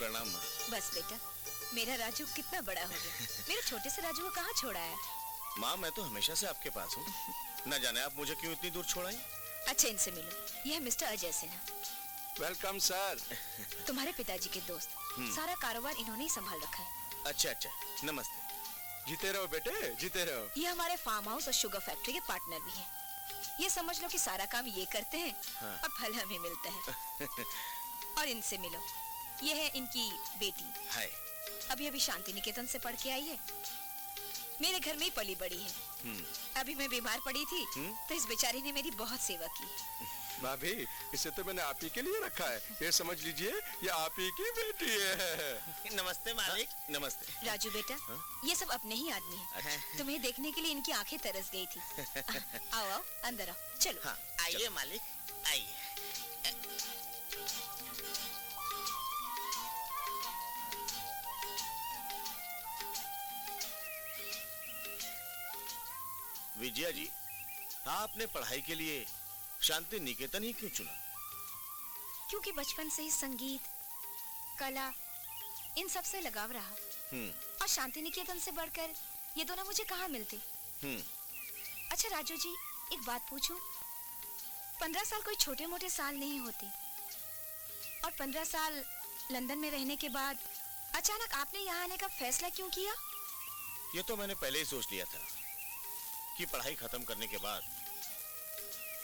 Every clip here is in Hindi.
प्रणाम माँ। बस बेटा, मेरा राजू कितना बड़ा हो गया। मेरे छोटे से राजू को कहाँ छोड़ा है? माँ मैं तो हमेशा से आपके पास हूँ, न जाने आप मुझे क्यों इतनी दूर छोड़ाई। अच्छा इनसे मिलो, यह है mister Ajay Sinha. Welcome sir. तुम्हारे पिताजी के दोस्त। सारा कारोबार इन्होंने ही संभाल रखा है। अच्छा अच्छा, नमस्ते। जीते रहो बेटे, जीते रहो। ये हमारे फार्म हाउस और शुगर फैक्ट्री के पार्टनर भी हैं। ये समझ लो कि सारा काम ये करते हैं और फल हमें मिलता है। और इनसे मिलो, ये है इनकी बेटी। हाय। अभी अभी शांति निकेतन से पढ़ के आई है। मेरे घर में ही पली बड़ी है। अभी मैं बीमार पड़ी थी तो इस बेचारी ने मेरी बहुत सेवा की। भाभी, इसे तो मैंने आप ही के लिए रखा है। ये समझ लीजिए ये आप ही की बेटी है। नमस्ते मालिक। नमस्ते राजू बेटा, ये सब अपने ही आदमी हैं। तुम्हें देखने के लिए इनकी आंखें तरस गई थी। आओ आओ अंदर आओ, चलो। हाँ, आइए मालिक, आइए। विजया जी, आपने पढ़ाई के लिए शांति निकेतन ही क्यों चुना? क्योंकि बचपन से ही संगीत, कला, इन सब से लगाव रहा। और शांति निकेतन से बढ़कर ये दोनों मुझे कहाँ मिलते। अच्छा राजू जी, एक बात पूछूं? 15 साल कोई छोटे मोटे साल नहीं होते। और 15 साल लंदन में रहने के बाद अचानक आपने यहाँ आने का फैसला क्यों किया? ये तो मैंने पहले ही सोच लिया था कि पढ़ाई खत्म करने के बाद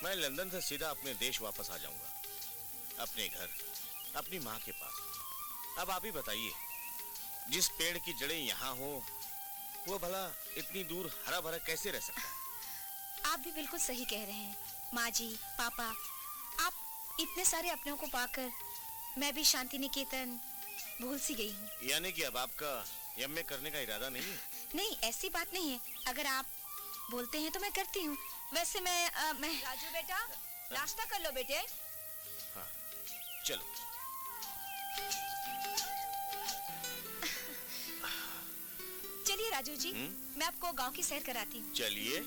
मैं लंदन से सीधा अपने देश वापस आ जाऊंगा, अपने घर, अपनी माँ के पास। अब आप ही बताइए, जिस पेड़ की जड़ें यहाँ हो वो भला इतनी दूर हरा भरा कैसे रह सकता है? आप भी बिल्कुल सही कह रहे हैं। माँ जी, पापा, आप इतने सारे अपनों को पाकर मैं भी शांति निकेतन भूल सी गई हूँ। यानी कि अब आपका एमए करने का इरादा नहीं है? नहीं, ऐसी बात नहीं है। अगर आप बोलते हैं तो मैं करती हूँ। वैसे मैं राजू बेटा, नाश्ता कर लो बेटे। हाँ, चलो। चलिए राजू जी, मैं आपको गांव की सैर कराती हूँ। चलिए।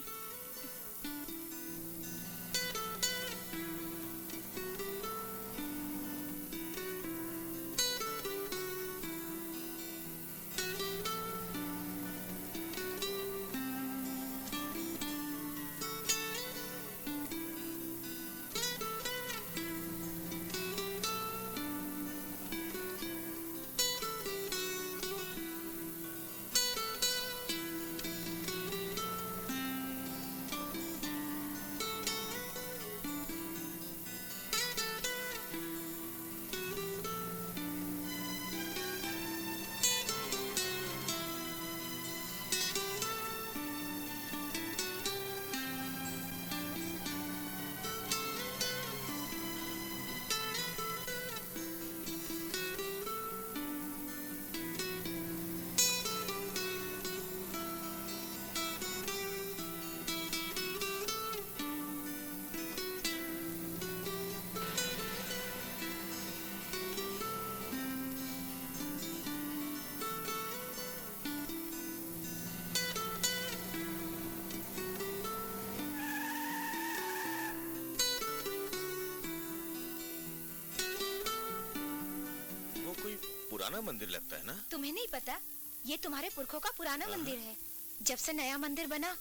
पुराना मंदिर लगता है ना? तुम्हें नहीं पता? ये तुम्हारे पुरखों का पुराना मंदिर है। जब से नया मंदिर बना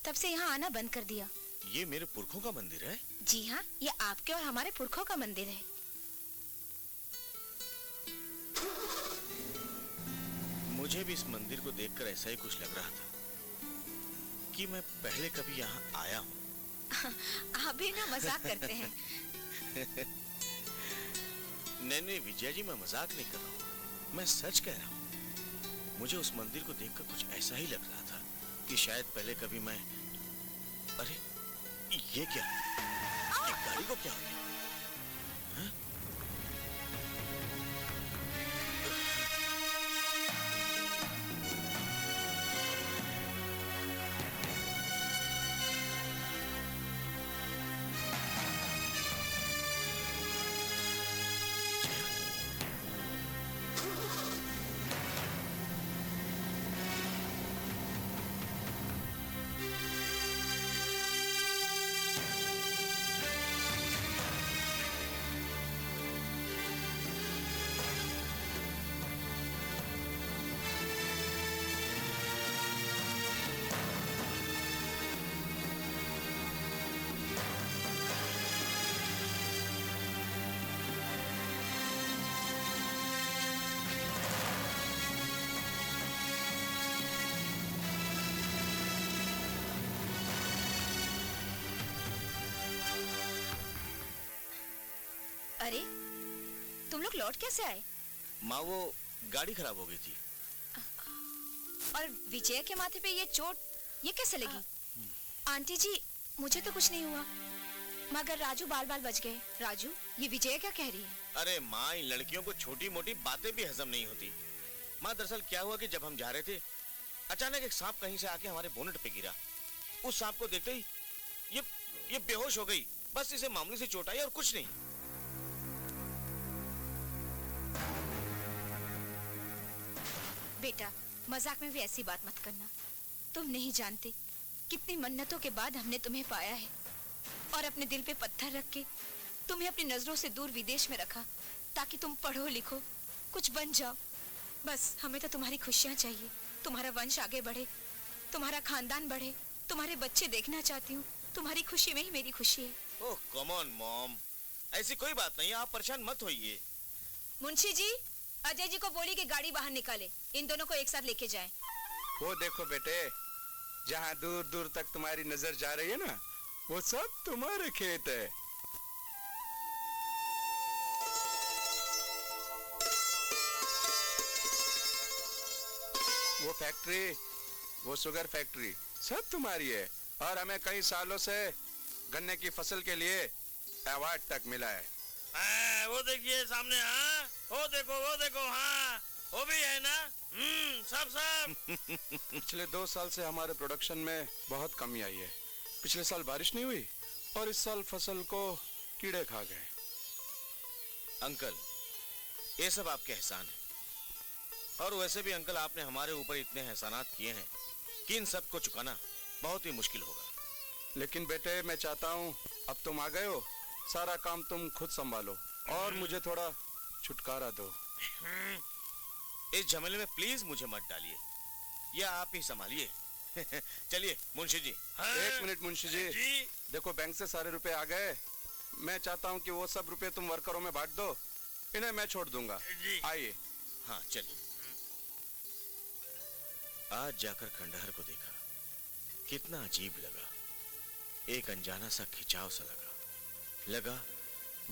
तब से यहाँ आना बंद कर दिया। ये मेरे पुरखों का मंदिर है? जी हाँ, ये आपके और हमारे पुरखों का मंदिर है। मुझे भी इस मंदिर को देखकर ऐसा ही कुछ लग रहा था कि मैं पहले कभी यहाँ आया हूँ। आप भी ना मजाक करते हैं। नहीं विजया जी, मैं मजाक नहीं कर रहा हूँ, मैं सच कह रहा हूँ। मुझे उस मंदिर को देखकर कुछ ऐसा ही लग रहा था कि शायद पहले कभी मैं... अरे ये क्या? ये गाड़ी को क्या हो गया? अरे तुम लोग लौट कैसे आए? माँ वो गाड़ी खराब हो गई थी। और विजय के माथे पे ये चोट ये कैसे लगी? आंटी जी मुझे तो कुछ नहीं हुआ, मगर राजू बाल बाल बच गए। राजू ये विजय क्या कह रही है? अरे माँ, इन लड़कियों को छोटी मोटी बातें भी हजम नहीं होती। माँ दरअसल क्या हुआ कि जब हम जा रहे थे, अचानक एक सांप कहीं से आके हमारे बोनेट पे गिरा। उस सांप को देखते ही ये बेहोश हो गई। बस इसे मामूली सी चोट आई और कुछ नहीं। बेटा मजाक में भी ऐसी बात मत करना। तुम नहीं जानते कितनी मन्नतों के बाद हमने तुम्हें पाया है और अपने दिल पे पत्थर रख के तुम्हें अपनी नजरों से दूर विदेश में रखा ताकि तुम पढ़ो लिखो कुछ बन जाओ। बस हमें तो तुम्हारी खुशियां चाहिए, तुम्हारा वंश आगे बढ़े, तुम्हारा खानदान बढ़े, तुम्हारे बच्चे देखना चाहती हूँ। तुम्हारी खुशी में ही मेरी खुशी है। ओह कम ऑन मॉम, ऐसी कोई बात नहीं, आप परेशान मत होइए। मुंशी जी अजय जी को बोली कि गाड़ी बाहर निकाले, इन दोनों को एक साथ लेके जाएं। वो देखो बेटे, जहाँ दूर दूर तक तुम्हारी नजर जा रही है ना, वो सब तुम्हारे खेत है। वो फैक्ट्री, वो शुगर फैक्ट्री सब तुम्हारी है और हमें कई सालों से गन्ने की फसल के लिए अवार्ड तक मिला है। वो देखिए सामने, हाँ वो देखो, हाँ वो भी है ना। सब पिछले 2 साल से हमारे प्रोडक्शन में बहुत कमी आई है। पिछले साल बारिश नहीं हुई और इस साल फसल को कीड़े खा गए। अंकल ये सब आपके एहसान है, और वैसे भी अंकल आपने हमारे ऊपर इतने एहसानात किए हैं कि इन सब को चुकाना बहुत ही मुश्किल होगा। लेकिन बेटे मैं चाहता हूँ अब तुम आ गए हो, सारा काम तुम खुद संभालो और मुझे थोड़ा छुटकारा दो। इस झमेले में प्लीज मुझे मत डालिए, या आप ही संभालिए। चलिए मुंशी जी। 1 मिनट मुंशी जी, देखो बैंक से सारे रुपए आ गए। मैं चाहता हूँ कि वो सब रुपए तुम वर्करों में बांट दो, इन्हें मैं छोड़ दूंगा। आइए। हाँ चलिए। आज जाकर खंडहर को देखा, कितना अजीब लगा। एक अनजाना सा खिंचाव सा लगा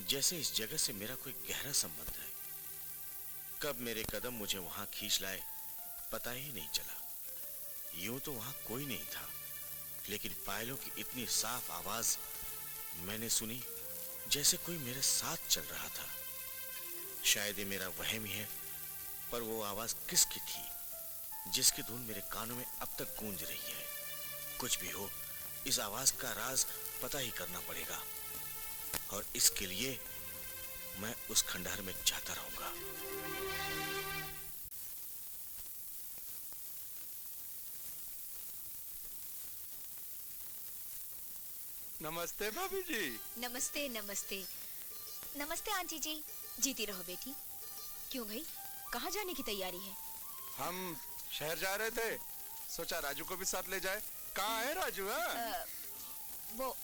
जैसे इस जगह से मेरा कोई गहरा संबंध है। कब मेरे कदम मुझे वहां खींच लाए पता ही नहीं चला। यूं तो वहां कोई नहीं था, लेकिन पायलों की इतनी साफ आवाज मैंने सुनी जैसे कोई मेरे साथ चल रहा था। शायद ये मेरा वहम ही है, पर वो आवाज किसकी थी जिसकी धुन मेरे कानों में अब तक गूंज रही है? कुछ भी हो, इस आवाज का राज पता ही करना पड़ेगा, और इसके लिए मैं उस खंडहर में जाता रहूंगा। नमस्ते भाभी जी। नमस्ते नमस्ते नमस्ते आंटी जी। जीती रहो बेटी। क्यों भाई, कहाँ जाने की तैयारी है? हम शहर जा रहे थे, सोचा राजू को भी साथ ले जाए। कहाँ है राजू? वो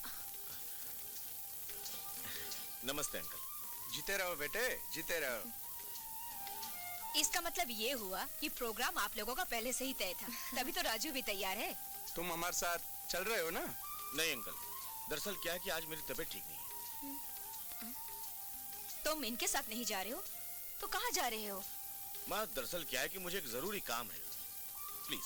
नमस्ते अंकल। जीते रहो बेटे, जीते रहो। इसका मतलब ये हुआ कि प्रोग्राम आप लोगों का पहले से ही तय था, तभी तो राजू भी तैयार है। तुम हमारे साथ चल रहे हो ना? नहीं अंकल, दरअसल क्या है कि आज मेरी तबीयत ठीक नहीं है। तुम इनके साथ नहीं जा रहे हो तो कहाँ जा रहे हो? माँ दरअसल क्या है कि मुझे एक जरूरी काम है, प्लीज।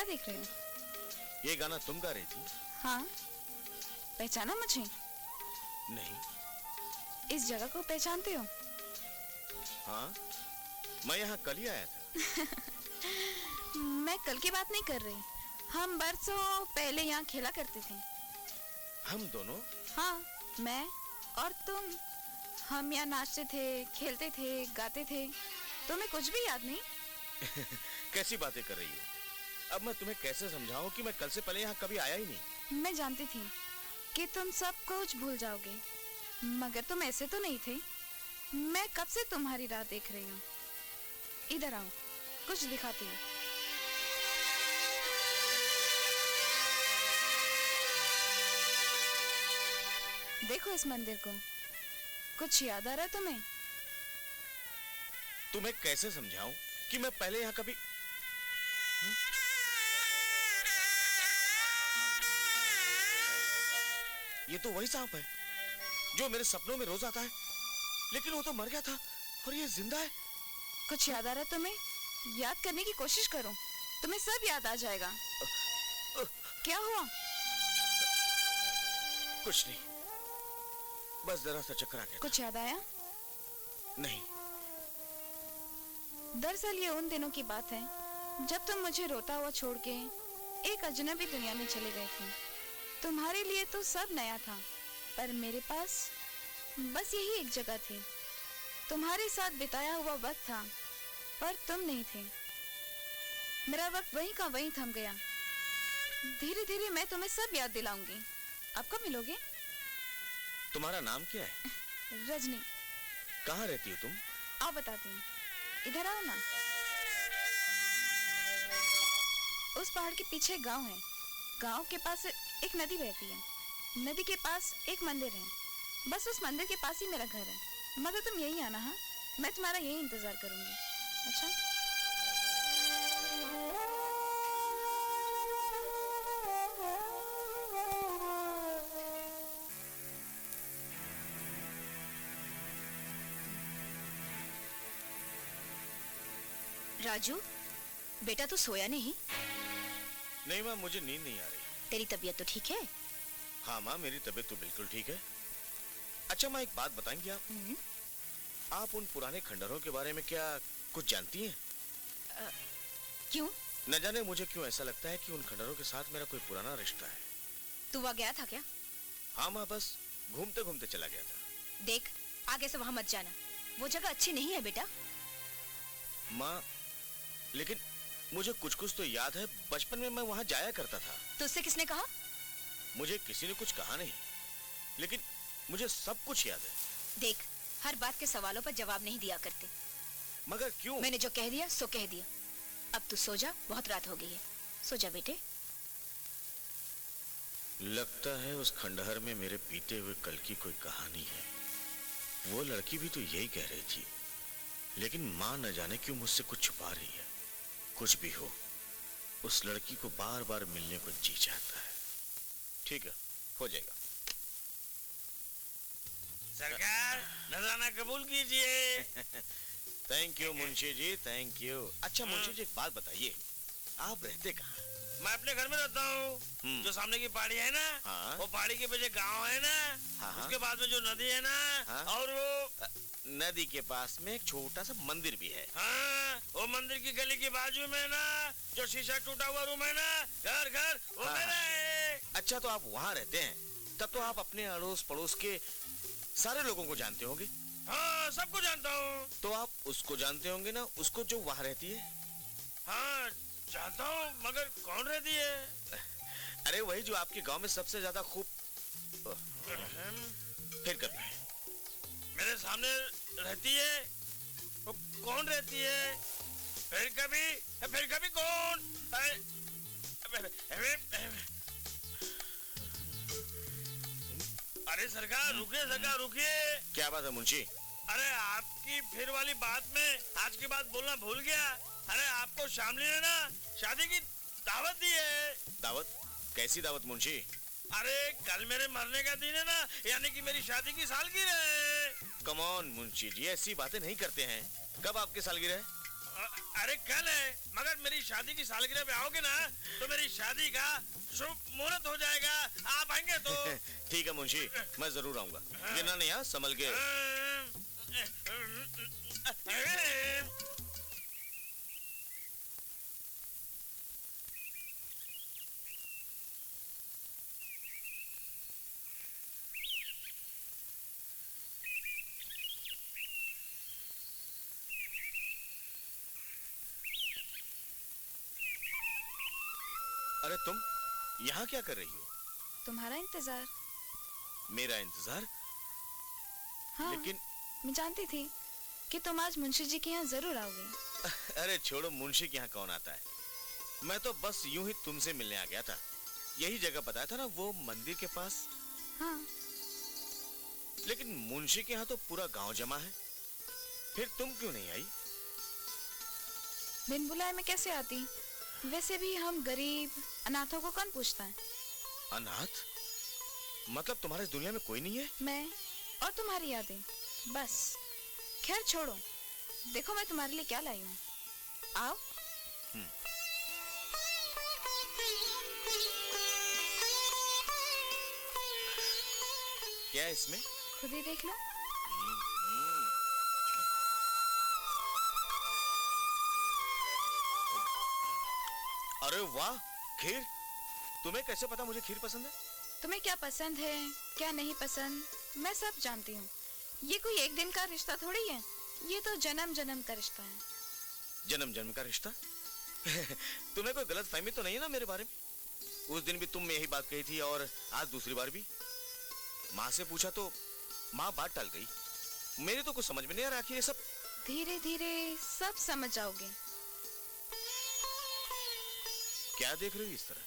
देख रहे हो? ये गाना तुम गा रही थी? हाँ, पहचाना मुझे? नहीं। इस जगह को पहचानते हो? हाँ, मैं यहाँ कल ही आया था। मैं कल की बात नहीं कर रही। हम बरसों पहले यहाँ खेला करते थे। हम दोनों? हाँ, मैं और तुम। हम यहाँ नाचते थे, खेलते थे, गाते थे। तुम्हें कुछ भी याद नहीं? कैसी बातें कर रही हो? अब मैं तुम्हें कैसे समझाऊं कि मैं कल से पहले यहाँ कभी आया ही नहीं। मैं जानती थी कि तुम सब कुछ भूल जाओगे, मगर तुम ऐसे तो नहीं थे। मैं कब से तुम्हारी राह देख रही हूँ। इधर आओ, कुछ दिखाती हूँ। देखो इस मंदिर को। कुछ याद आ रहा है तुम्हें? तुम्हें कैसे समझाऊं कि मैं पहले यहाँ कभी... ये तो वही सांप है जो मेरे सपनों में रोज आता है, लेकिन वो तो मर गया था और ये जिंदा है। कुछ याद आ रहा है तुम्हें? याद करने की कोशिश करो, तुम्हें सब याद आ जाएगा। क्या हुआ? कुछ नहीं, बस जरा सा चक्कर आ गया। कुछ याद आया? नहीं। दरअसल ये उन दिनों की बात है जब तुम मुझे रोता हुआ छोड़ के एक अजनबी दुनिया में चले गए थे। तुम्हारे लिए तो सब नया था, पर मेरे पास बस यही एक जगह थी। तुम्हारे साथ बिताया हुआ वक्त था, पर तुम नहीं थे। मेरा वक्त वहीं का वहीं थम गया। धीरे धीरे मैं तुम्हें सब याद दिलाऊंगी। आप कब मिलोगे? तुम्हारा नाम क्या है? रजनी। कहाँ रहती हो तुम? आओ बताती हूँ, इधर आओ ना। उस पहाड़ के पीछे एक गांव है। गांव के पास एक नदी बहती है। नदी के पास एक मंदिर है। बस उस मंदिर के पास ही मेरा घर है। मगर तुम यहीं आना। हाँ, मैं तुम्हारा यहीं इंतजार करूंगी। अच्छा? राजू, बेटा तू सोया नहीं? नहीं माँ, मुझे नींद नहीं आ रही। तेरी तबीयत तो ठीक है? हाँ माँ, मेरी तबीयत तो बिल्कुल ठीक है। अच्छा माँ, एक बात बताएंगी आप? आप उन पुराने खंडहरों के बारे में क्या कुछ जानती हैं? क्यों? न जाने मुझे क्यों ऐसा लगता है कि उन खंडहरों के साथ मेरा कोई पुराना रिश्ता है। तू वहाँ गया था क्या? हाँ माँ, बस घूमते घूमते चला गया था। देख, आगे से वहाँ मत जाना। वो जगह अच्छी नहीं है बेटा। माँ, लेकिन मुझे कुछ कुछ तो याद है। बचपन में मैं वहाँ जाया करता था। तुझसे किसने कहा? मुझे किसी ने कुछ कहा नहीं, लेकिन मुझे सब कुछ याद है। देख, हर बात के सवालों पर जवाब नहीं दिया करते। मगर क्यों? मैंने जो कह दिया सो कह दिया। अब तू सो जा, बहुत रात हो गई है। सो जा बेटे। लगता है उस खंडहर में मेरे बीते हुए कल की कोई कहानी है। वो लड़की भी तो यही कह रही थी, लेकिन माँ न जाने क्यों मुझसे कुछ छुपा रही है। कुछ भी हो, उस लड़की को बार बार मिलने को जी चाहता है। ठीक है, हो जाएगा। सरकार, नजराना कबूल कीजिए। Thank you Munshi ji, thank you. अच्छा मुंशी जी, एक बात बताइए, आप रहते कहाँ? मैं अपने घर में रहता हूँ। जो सामने की पहाड़ी है ना, हाँ। वो पहाड़ी के पीछे गांव है ना, हाँ। उसके बाद में जो नदी है ना, हाँ। और वो नदी के पास में एक छोटा सा मंदिर भी है। हाँ, वो मंदिर की गली के बाजू में ना, जो शीशा टूटा हुआ रूम है ना, घर घर वो हाँ। मेरा है। अच्छा, तो आप वहाँ रहते हैं, तब तो आप अपने अड़ोस पड़ोस के सारे लोगों को जानते होंगे। हाँ, सबको जानता हूँ। तो आप उसको जानते होंगे ना, उसको जो वहाँ रहती है? हाँ, जानता हूँ, मगर कौन रहती है? अरे वही जो आपके गांव में सबसे ज्यादा खूब... फिर कभी मेरे सामने रहती है। वो कौन रहती है? फिर कभी कौन? अरे सरकार रुकिए, सरकार रुकिए। क्या बात है मुंशी? अरे आपकी फिर वाली बात में आज की बात बोलना भूल गया। अरे आपको शामली ने ना शादी की दावत दी है। दावत? कैसी दावत मुंशी? अरे कल मेरे मरने का दिन है ना, यानी कि मेरी शादी की सालगिरह है। कम ऑन मुंशी जी, ऐसी बातें नहीं करते हैं। कब आपकी सालगिरह है? अरे कल है, मगर मेरी शादी की सालगिरह पे आओगे ना तो मेरी शादी का शुभ मुहूर्त हो जाएगा। आप आएंगे तो ठीक है मुंशी, मैं जरूर आऊंगा। गिरना नहीं, यहाँ संभल के। अरे तुम यहाँ क्या कर रही हो? तुम्हारा इंतजार। मेरा इंतजार? हाँ, लेकिन मैं जानती थी कि तुम आज मुंशी जी के यहाँ जरूर आओगे। अरे छोड़ो, मुंशी के यहाँ कौन आता है। मैं तो बस यूं ही तुमसे मिलने आ गया था। यही जगह बताया था ना, वो मंदिर के पास। हाँ। लेकिन मुंशी के यहाँ तो पूरा गांव जमा है, फिर तुम क्यों नहीं आई? बिन बुलाए मैं कैसे आती? वैसे भी हम गरीब अनाथों को कौन पूछता है? अनाथ? मतलब तुम्हारे इस दुनिया में कोई नहीं है? मैं और तुम्हारी यादें, बस। खैर छोड़ो, देखो मैं तुम्हारे लिए क्या लाई हूँ। आओ। क्या है इसमें? खुद ही देख लो। अरे वाह, खीर! तुम्हें कैसे पता मुझे खीर पसंद है? तुम्हें क्या पसंद है, क्या नहीं पसंद, मैं सब जानती हूँ। ये कोई एक दिन का रिश्ता थोड़ी है, ये तो जन्म जन्म का रिश्ता है। जन्म जन्म का रिश्ता? तुम्हें कोई गलत फहमी तो नहीं है ना मेरे बारे में? उस दिन भी तुम यही बात कही थी और आज दूसरी बार भी। माँ से पूछा तो माँ बात टाल गई। मेरे तो कुछ समझ में नहीं आ रहा आखिर ये सब। धीरे धीरे सब समझ जाओगे। क्या देख रही हो इस तरह?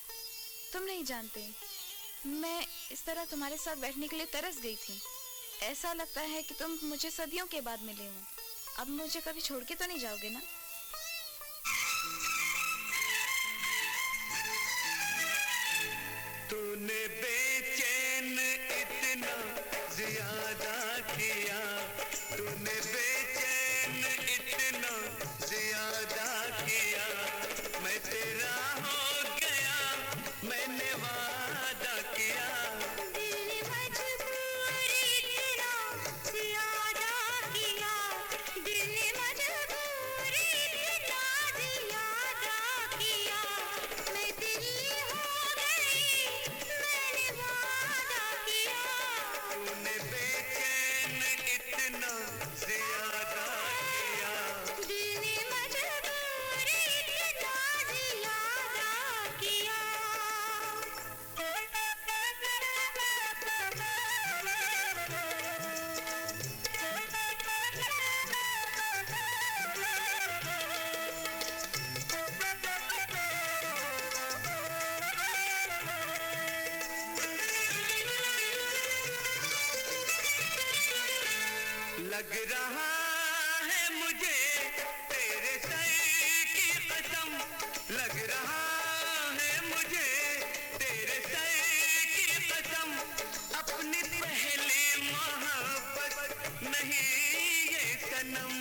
तुम नहीं जानते, मैं इस तरह तुम्हारे साथ बैठने के लिए तरस गई थी। ऐसा लगता है कि तुम मुझे सदियों के बाद मिले हो। अब मुझे कभी छोड़ के तो नहीं जाओगे ना? तूने बेचैन इतना ज्यादा किया, तूने बेचैन इतना ज्यादा किया, मैं तेरा हो गया, मैंने वादा किया। दिल मजबूर इतना ज्यादा किया, दिल मजबूर इतना ज्यादा किया, मैं तेरी हो गई, मैंने वादा किया। तूने बेचैन इतना ज्यादा किया, दिल मजबूर इतना ज्यादा किया। लग रहा है मुझे तेरे सर की कसम, लग रहा है मुझे तेरे सर की कसम, अपनी पहली मोहब्बत नहीं ये सनम।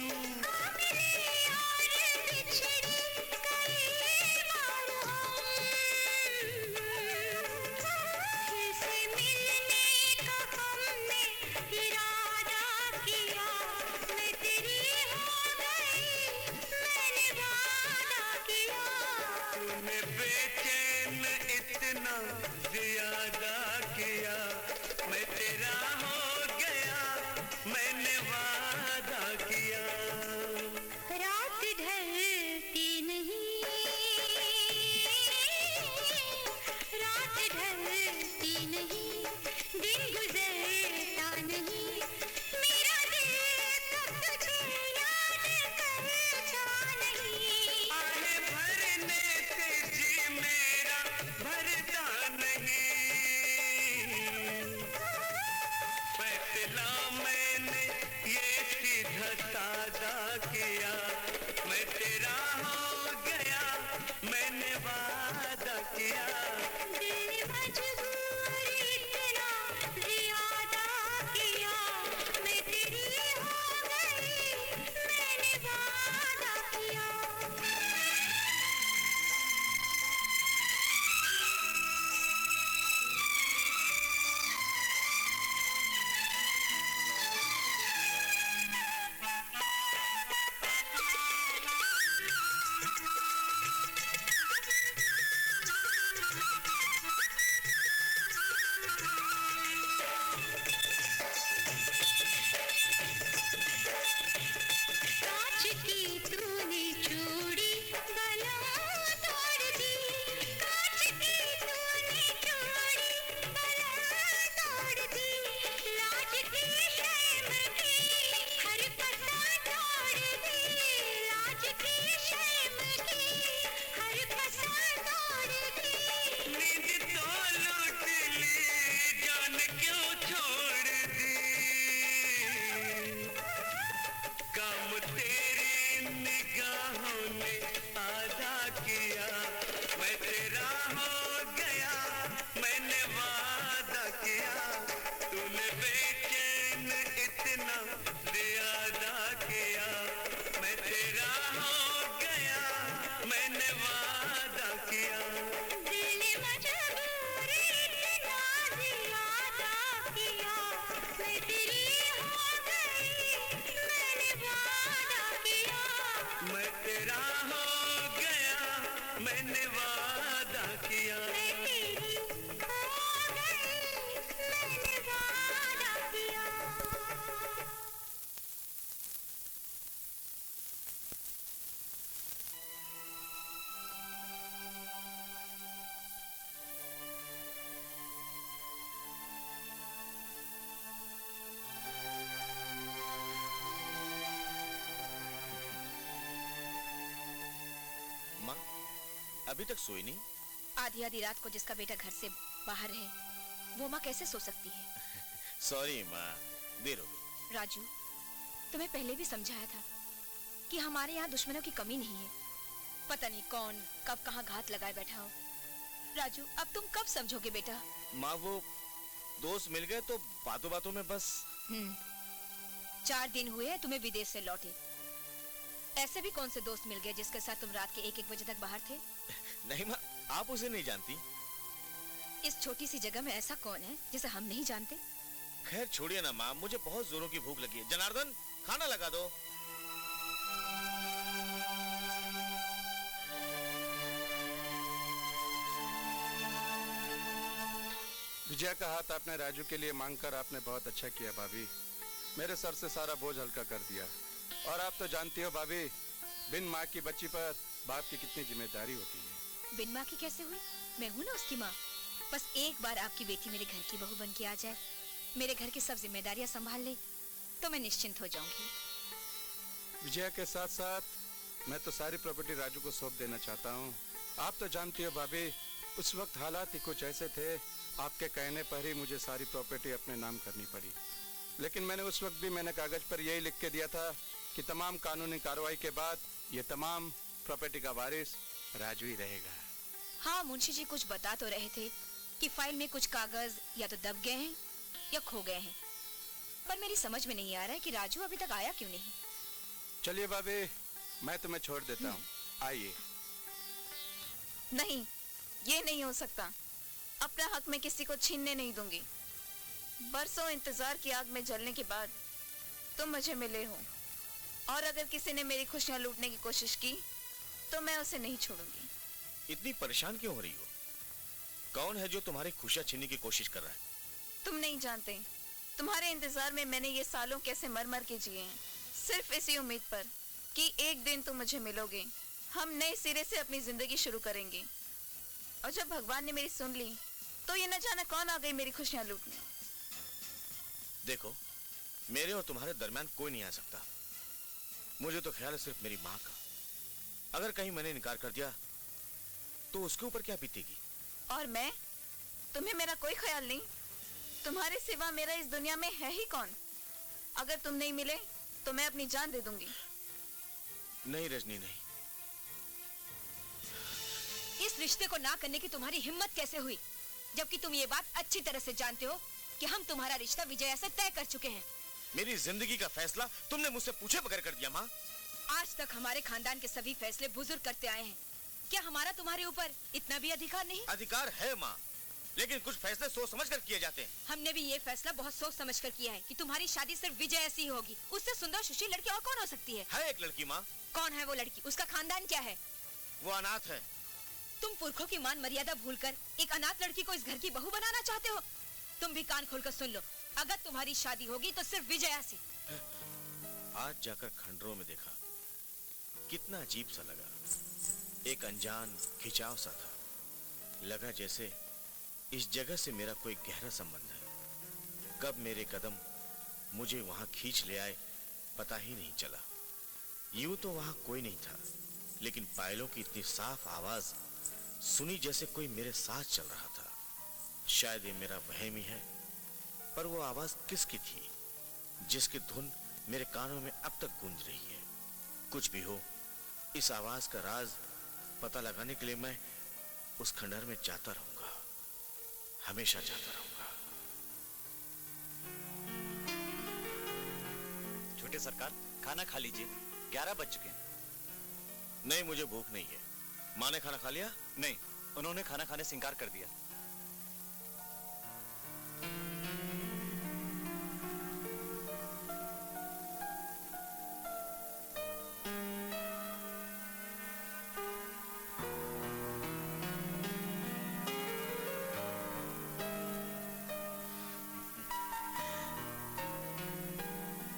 तूने बेचैन इतना ज्यादा किया, मैं तेरा हो गया, मैंने वादा किया। रात ढलती नहीं, रात ढलती नहीं, दिन गुजरता नहीं, मेरा दिल कब तुझे याद करता नहीं। आहे भरने से जी मेरा भरता नहीं, की शर्म की हर फसल तोड़ दी। नींद तो लूट ली जान क्यों छोड़ दी। काम तेरी निगाहों ने आधा किया, मैं तेरा हो गया, मैंने वादा किया। तूने बेचैन इतना ज्यादा किया, मैं तेरा हो गया, मैंने वादा किया। दिल मजबूर इतना ज्यादा किया, मैं तेरी हो गई, मैंने वादा किया। मैं तेरा हो गया, मैंने वादा किया। मैं तेरी हो गई, मैंने वादा किया। माँ अभी तक सोई नहीं? आधी आधी रात को जिसका बेटा घर से बाहर है वो माँ कैसे सो सकती है? सॉरी माँ, देर हो गई। राजू, तुम्हें पहले भी समझाया था कि हमारे यहाँ दुश्मनों की कमी नहीं है। पता नहीं कौन कब कहाँ घात लगाए बैठा हो। राजू, अब तुम कब समझोगे बेटा? माँ वो दोस्त मिल गए तो बातों बातों में बस। 4 दिन हुए हैं तुम्हें विदेश से लौटे। ऐसे भी कौन से दोस्त मिल गए जिसके साथ तुम रात के 1-1 बजे तक बाहर थे? नहीं माँ, आप उसे नहीं जानती। इस छोटी सी जगह में ऐसा कौन है जिसे हम नहीं जानते? खैर छोड़िए ना माँ, मुझे बहुत जोरों की भूख लगी है। जनार्दन, खाना लगा दो। विजया का हाथ आपने राजू के लिए मांगकर आपने बहुत अच्छा किया भाभी। मेरे सर से सारा बोझ हल्का कर दिया। और आप तो जानती हो भाभी, बिन माँ की बच्ची पर बाप की कितनी जिम्मेदारी होती है। बिन माँ की कैसे हुई? मैं हूँ ना उसकी माँ। बस एक बार आपकी बेटी मेरे घर की बहू बन के आ जाए, मेरे घर की सब जिम्मेदारियां संभाल ले, तो मैं निश्चिंत हो जाऊंगी। विजया के साथ साथ मैं तो सारी प्रॉपर्टी राजू को सौंप देना चाहता हूँ। आप तो जानती हो भाभी, उस वक्त हालात ही कुछ ऐसे थे, आपके कहने पर ही मुझे सारी प्रॉपर्टी अपने नाम करनी पड़ी। लेकिन मैंने उस वक्त भी कागज पर यही लिख के दिया था कि तमाम कानूनी कार्रवाई के बाद ये तमाम प्रॉपर्टी का वारिस राजू ही रहेगा। हाँ, मुंशी जी कुछ बता तो रहे थे कि फाइल में कुछ कागज या तो दब गए हैं या खो गए हैं, पर मेरी समझ में नहीं आ रहा है कि राजू अभी तक आया क्यों नहीं। चलिए भाभी, मैं तुम्हें छोड़ देता हूँ, आइए। नहीं, ये नहीं हो सकता। अपना हक मैं किसी को छीनने नहीं दूंगी। बरसों इंतजार की आग में जलने के बाद तुम मुझे मिले हो, और अगर किसी ने मेरी खुशियां लूटने की कोशिश की तो मैं उसे नहीं छोड़ूंगी। इतनी परेशान क्यों हो रही हो? कौन है जो तुम्हारी खुशियां छीनने की कोशिश कर रहा है? तुम नहीं जानते, तुम्हारे इंतजार में मैंने ये सालों कैसे मर मर के जिए हैं, सिर्फ इसी उम्मीद पर कि एक दिन तुम मुझे मिलोगे, हम नए सिरे से अपनी जिंदगी शुरू करेंगे। और जब भगवान ने मेरी सुन ली तो ये न जाने कौन आ गई मेरी खुशियां लूटने। देखो, मेरे और तुम्हारे दरमियान कोई नहीं आ सकता। मुझे तो ख्याल है सिर्फ मेरी माँ का। अगर कहीं मैंने इनकार कर दिया तो उसके ऊपर क्या बीतेगी? और मैं, तुम्हें मेरा कोई ख्याल नहीं? तुम्हारे सिवा मेरा इस दुनिया में है ही कौन? अगर तुम नहीं मिले तो मैं अपनी जान दे दूंगी। नहीं रजनी, नहीं। इस रिश्ते को ना करने की तुम्हारी हिम्मत कैसे हुई, जबकि तुम ये बात अच्छी तरह से जानते हो कि हम तुम्हारा रिश्ता विजया से तय कर चुके हैं। मेरी जिंदगी का फैसला तुमने मुझसे पूछे बगैर कर दिया माँ। आज तक हमारे खानदान के सभी फैसले बुजुर्ग करते आए हैं। क्या हमारा तुम्हारे ऊपर इतना भी अधिकार नहीं? अधिकार है माँ, लेकिन कुछ फैसले सोच समझ कर किए जाते हैं। हमने भी ये फैसला बहुत सोच समझ कर किया है कि तुम्हारी शादी सिर्फ विजय ऐसी होगी। उससे सुंदर सुशील लड़की और कौन हो सकती है? है एक लड़की माँ। कौन है वो लड़की? उसका खानदान क्या है? वो अनाथ है। तुम पुरखों की मान मर्यादा भूलकर एक अनाथ लड़की को इस घर की बहू बनाना चाहते हो? तुम भी कान खोलकर सुन लो, अगर तुम्हारी शादी होगी तो सिर्फ विजया से। आज जाकर खंडरों में देखा, कितना अजीब सा लगा। एक अनजान खिंचाव सा था। लगा जैसे इस जगह से मेरा कोई गहरा संबंध है। कब मेरे कदम मुझे वहां खींच ले आए पता ही नहीं चला। यूं तो वहां कोई नहीं था, लेकिन पायलों की इतनी साफ आवाज सुनी जैसे कोई मेरे साथ चल रहा था। शायद ये मेरा वहम ही है, पर वो आवाज किसकी थी जिसकी धुन मेरे कानों में अब तक गूंज रही है? कुछ भी हो, इस आवाज का राज पता लगाने के लिए मैं उस खंडहर में जाता रहूंगा, हमेशा जाता रहूंगा। छोटे सरकार, खाना खा लीजिए, 11 बज चुके हैं। नहीं, मुझे भूख नहीं है। माँ ने खाना खा लिया? नहीं, उन्होंने खाना खाने से इनकार कर दिया।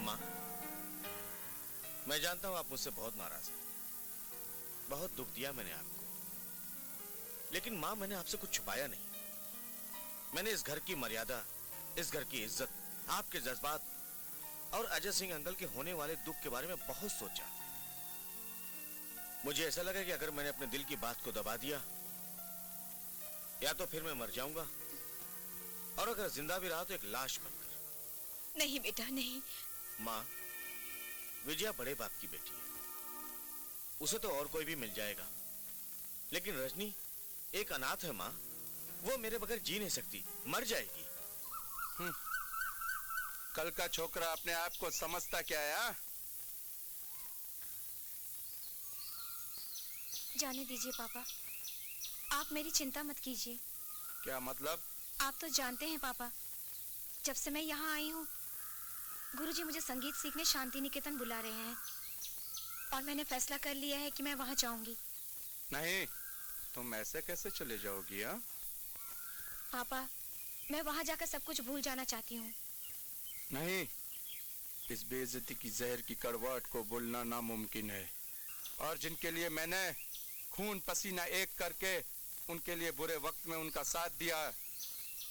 माँ, मैं जानता हूं आप मुझसे बहुत नाराज हैं, बहुत दुख दिया मैंने आपको, लेकिन माँ मैंने आपसे कुछ छुपाया नहीं। मैंने इस घर की मर्यादा, इस घर की इज्जत, आपके जज्बात और अजय सिंह अंकल के होने वाले दुख के बारे में बहुत सोचा। मुझे ऐसा लगा कि अगर मैंने अपने दिल की बात को दबा दिया, या तो फिर मैं मर जाऊंगा, और अगर जिंदा भी रहा तो एक लाश बनकर। नहीं बेटा, नहीं। माँ, विजया बड़े बाप की बेटी है, उसे तो और कोई भी मिल जाएगा, लेकिन रजनी एक अनाथ है माँ, वो मेरे बगैर जी नहीं सकती, मर जाएगी। कल का छोकरा अपने आप को समझता क्या है? हाँ? जाने दीजिए पापा, आप मेरी चिंता मत कीजिए। क्या मतलब? आप तो जानते हैं पापा, जब से मैं यहाँ आई हूँ, गुरुजी मुझे संगीत सीखने शांति निकेतन बुला रहे हैं, और मैंने फैसला कर लिया है कि मैं वहाँ जाऊंगी। नहीं, तुम ऐसे कैसे चले जाओगी? हाँ? पापा, मैं वहाँ जाकर सब कुछ भूल जाना चाहती हूँ। नहीं, इस बेइज्जती की जहर की कड़वाहट को भूलना नामुमकिन है, और जिनके लिए मैंने खून पसीना एक करके उनके लिए बुरे वक्त में उनका साथ दिया,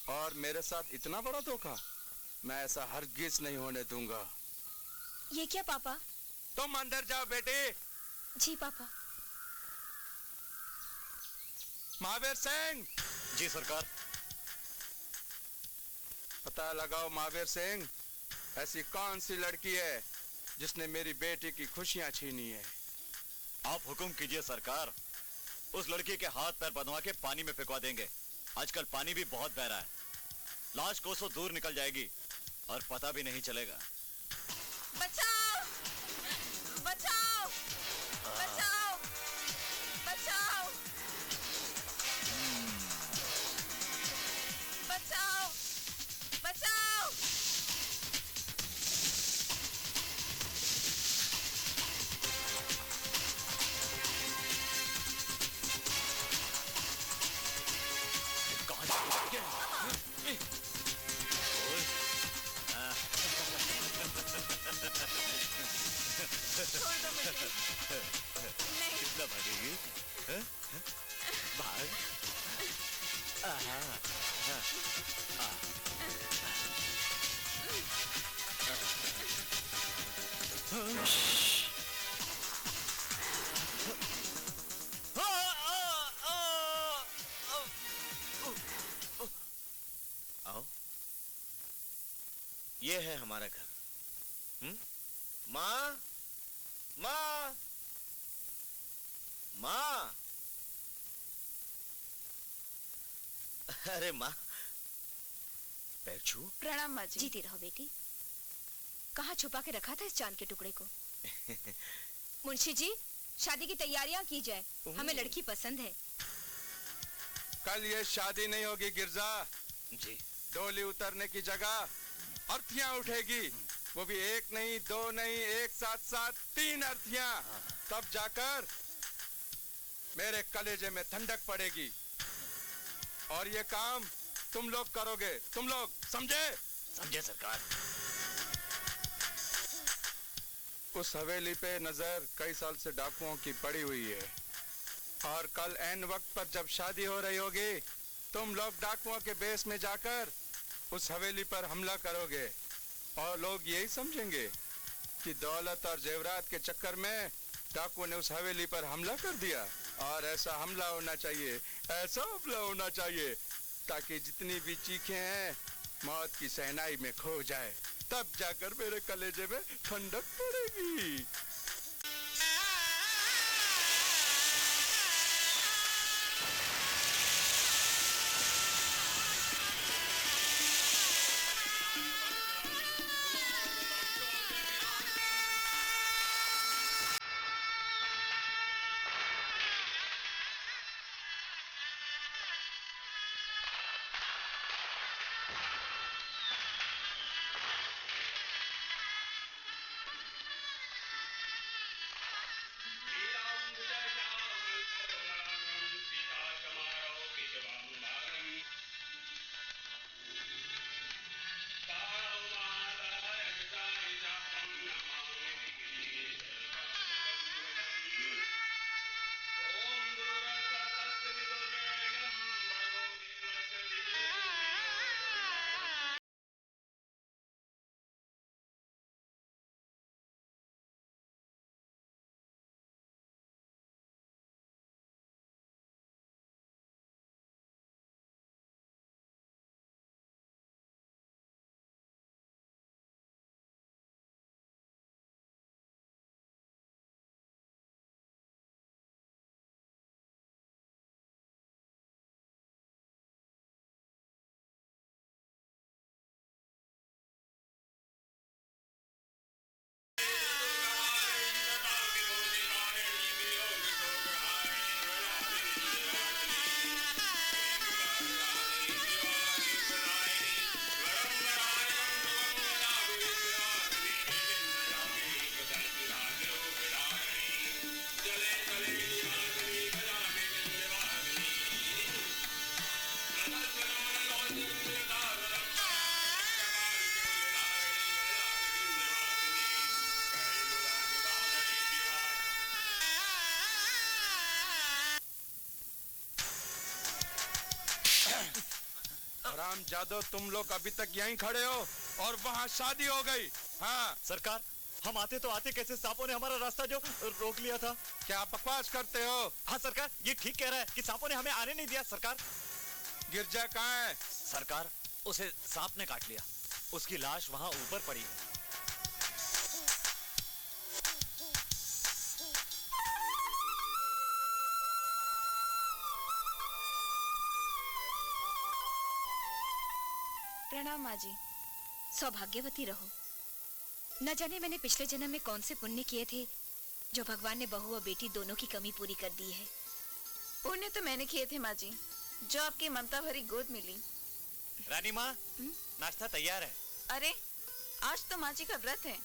और मेरे साथ इतना बड़ा धोखा, मैं ऐसा हरगिज नहीं होने दूंगा। ये क्या पापा? तुम अंदर जाओ बेटे। जी पापा। महावीर सिंह! जी सरकार। पता लगाओ महावीर सिंह, ऐसी कौन सी लड़की है जिसने मेरी बेटी की खुशियां छीनी है? आप हुक्म कीजिए सरकार, उस लड़की के हाथ पैर बंधवा के पानी में फेंकवा देंगे। आजकल पानी भी बहुत बह रहा है, लाश कोसों दूर निकल जाएगी और पता भी नहीं चलेगा। बचाओ! बचाओ! बचाओ! बचाओ! बचाओ! बचाओ! कहाँ जा रही है? छोड़ दो मुझे। नहीं। कितना भागेगी? हैं? हैं? भाग। आहा, हाँ, आओ, ये है हमारा घर। माँ, माँ, माँ। अरे माँ, पैर छू। प्रणाम माँ जी। जीती रहो बेटी। कहाँ छुपा के रखा था इस चांद के टुकड़े को? मुंशी जी, शादी की तैयारियां की जाए, हमें लड़की पसंद है। कल ये शादी नहीं होगी गिरजा। जी। डोली उतरने की जगह अर्थियां उठेगी, वो भी एक नहीं, दो नहीं, एक साथ साथ 3 अर्थियां। तब जाकर मेरे कलेजे में ठंडक पड़ेगी, और ये काम तुम लोग करोगे। तुम लोग समझे? समझे सरकार। उस हवेली पे नजर कई साल से डाकुओं की पड़ी हुई है, और कल ऐन वक्त पर जब शादी हो रही होगी, तुम लोग डाकुओं के बेस में जाकर उस हवेली पर हमला करोगे, और लोग यही समझेंगे कि दौलत और जेवरात के चक्कर में डाकुओं ने उस हवेली पर हमला कर दिया, और ऐसा हमला होना चाहिए, ऐसा हमला होना चाहिए ताकि जितनी भी चीखें हैं मौत की सहनाई में खो जाए, तब जाकर मेरे कलेजे में ठंडक पड़ेगी। राम जादव, तुम लोग अभी तक यहीं खड़े हो और वहाँ शादी हो गई। हाँ सरकार, हम आते तो आते कैसे सांपों ने हमारा रास्ता जो रोक लिया था। क्या आप बकवास करते हो? हाँ सरकार, ये ठीक कह रहा है कि सांपों ने हमें आने नहीं दिया। सरकार, गिरजा कहाँ है? सरकार, उसे सांप ने काट लिया, उसकी लाश वहाँ ऊपर पड़ी है। प्रणाम माँ जी। सौभाग्यवती रहो। न जाने मैंने पिछले जन्म में कौन से पुण्य किए थे जो भगवान ने बहू और बेटी दोनों की कमी पूरी कर दी है। पुण्य तो मैंने किए थे माँ जी, जो आपकी ममता भरी गोद मिली। रानी माँ, नाश्ता तैयार है। अरे आज तो माँ जी का व्रत है,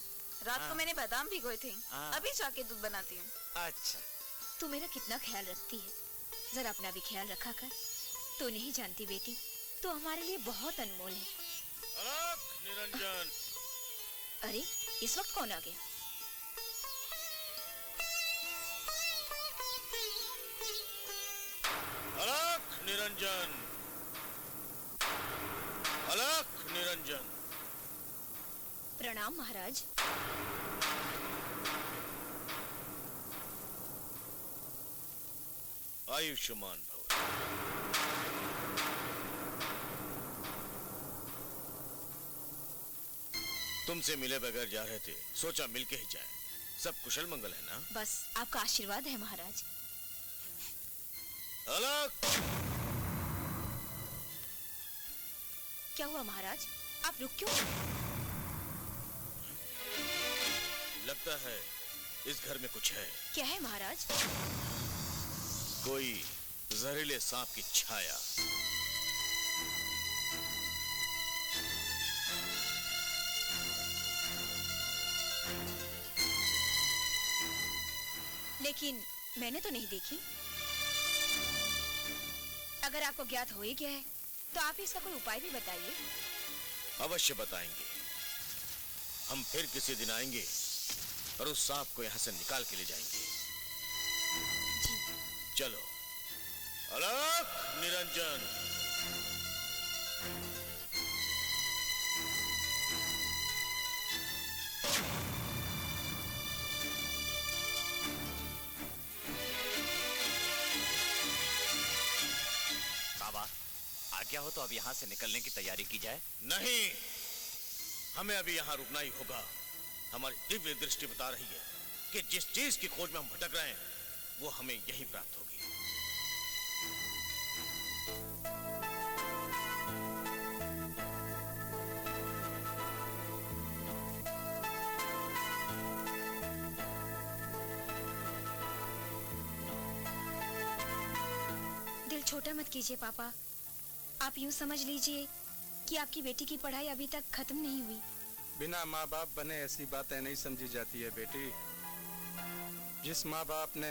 रात को मैंने बादाम भिगोए थे, अभी जाके दूध बनाती हूँ। अच्छा, तू मेरा कितना ख्याल रखती है, जरा अपना भी ख्याल रखा कर। तू नहीं जानती बेटी, तो हमारे लिए बहुत अनमोल है। अलख निरंजन। अरे इस वक्त कौन आ गया? अलख निरंजन, अलख निरंजन। प्रणाम महाराज। आयुष्मान भव। तुमसे मिले बगैर जा रहे थे, सोचा मिलके ही जाएं। सब कुशल मंगल है ना? बस आपका आशीर्वाद है महाराज। अलख। क्या हुआ महाराज, आप रुक क्यों? लगता है इस घर में कुछ है। क्या है महाराज? कोई जहरीले सांप की छाया। लेकिन मैंने तो नहीं देखी। अगर आपको ज्ञात हो ही गया है तो आप इसका कोई उपाय भी बताइए। अवश्य बताएंगे। हम फिर किसी दिन आएंगे और उस सांप को यहाँ से निकाल के ले जाएंगे। जी। चलो। अलख निरंजन। क्या हो तो अब यहाँ से निकलने की तैयारी की जाए। नहीं, हमें अभी यहाँ रुकना ही होगा। हमारी दिव्य दृष्टि बता रही है कि जिस चीज की खोज में हम भटक रहे हैं वो हमें यही प्राप्त होगी। दिल छोटा मत कीजिए पापा। आप यूं समझ लीजिए कि आपकी बेटी की पढ़ाई अभी तक खत्म नहीं हुई। बिना माँ बाप बने ऐसी बातें नहीं समझी जाती है बेटी। जिस माँ बाप ने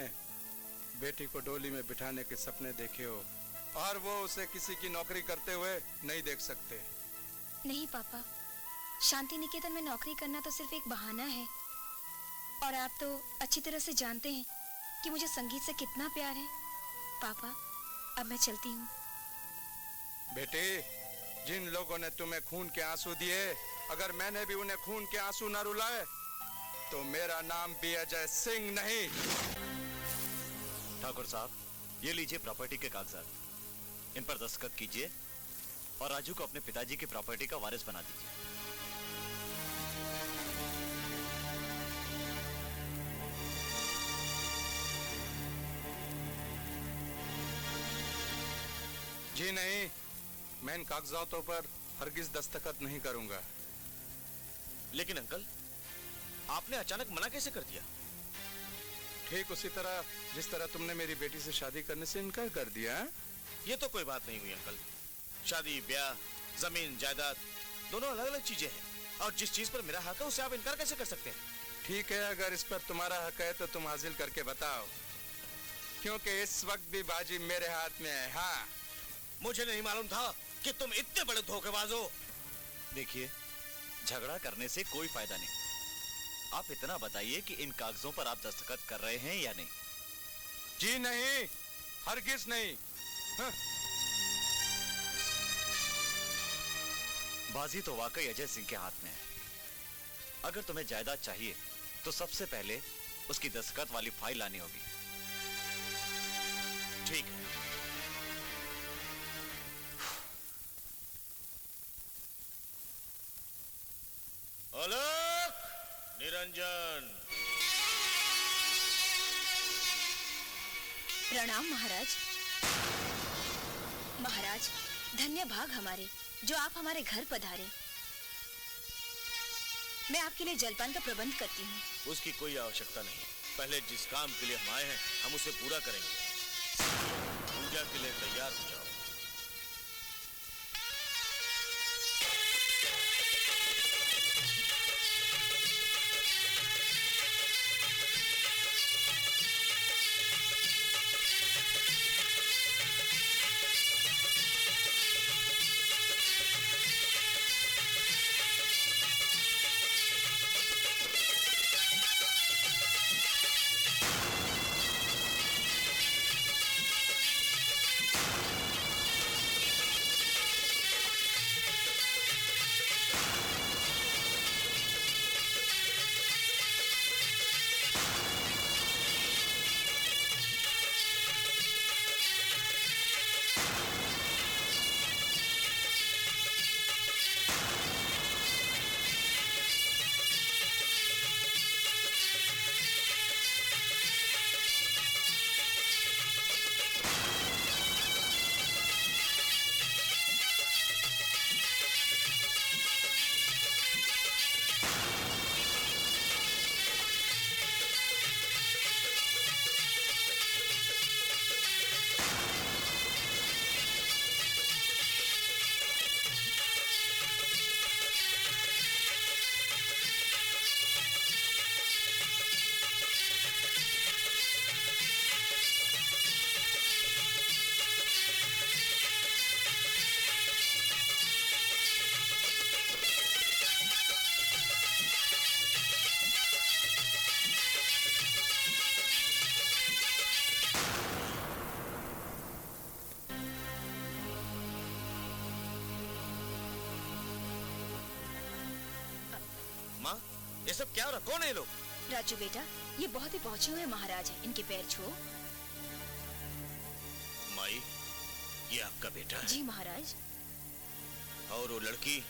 बेटी को डोली में बिठाने के सपने देखे हो और वो उसे किसी की नौकरी करते हुए नहीं देख सकते। नहीं पापा, शांति निकेतन में नौकरी करना तो सिर्फ एक बहाना है। और आप तो अच्छी तरह से जानते हैं कि मुझे संगीत से कितना प्यार है। पापा, अब मैं चलती हूँ। बेटी, जिन लोगों ने तुम्हें खून के आंसू दिए, अगर मैंने भी उन्हें खून के आंसू न रुलाए तो मेरा नाम भी अजय सिंह नहीं। ठाकुर साहब, ये लीजिए प्रॉपर्टी के कागजात। इन पर दस्तखत कीजिए और राजू को अपने पिताजी की प्रॉपर्टी का वारिस बना दीजिए। जी नहीं, मैं इन कागजातों पर हरगिज दस्तखत नहीं करूंगा। लेकिन अंकल, आपने अचानक मना कैसे कर दिया? ठीक उसी तरह जिस तरह तुमने मेरी बेटी से शादी करने से इनकार कर दिया। ये तो कोई बात नहीं हुई अंकल। शादी, ब्याह, जमीन जायदाद दोनों अलग अलग चीजें हैं, और जिस चीज पर मेरा हक है उसे आप इनकार कैसे कर सकते हैं? ठीक है, अगर इस पर तुम्हारा हक है तो तुम हासिल करके बताओ, क्योंकि इस वक्त भी बाजी मेरे हाथ में है। हाँ, मुझे नहीं मालूम था कि तुम इतने बड़े धोखेबाज हो। देखिए, झगड़ा करने से कोई फायदा नहीं। आप इतना बताइए कि इन कागजों पर आप दस्तखत कर रहे हैं या नहीं? जी नहीं, हरगिज नहीं। हाँ। बाजी तो वाकई अजय सिंह के हाथ में है। अगर तुम्हें जायदाद चाहिए तो सबसे पहले उसकी दस्तखत वाली फाइल लानी होगी। ठीक है। अलख, निरंजन। प्रणाम महाराज। महाराज, धन्य भाग हमारे जो आप हमारे घर पधारे। मैं आपके लिए जलपान का प्रबंध करती हूँ। उसकी कोई आवश्यकता नहीं। पहले जिस काम के लिए हम आए हैं हम उसे पूरा करेंगे। पूजा के लिए तैयार हो जाओ। माँ, ये सब क्या हो रहा? कौन है ये लोग? राजू बेटा, ये बहुत ही पहुंचे हुए महाराज हैं। इनके पैर छुओ। माई, ये आपका बेटा है? जी महाराज। और वो लड़की?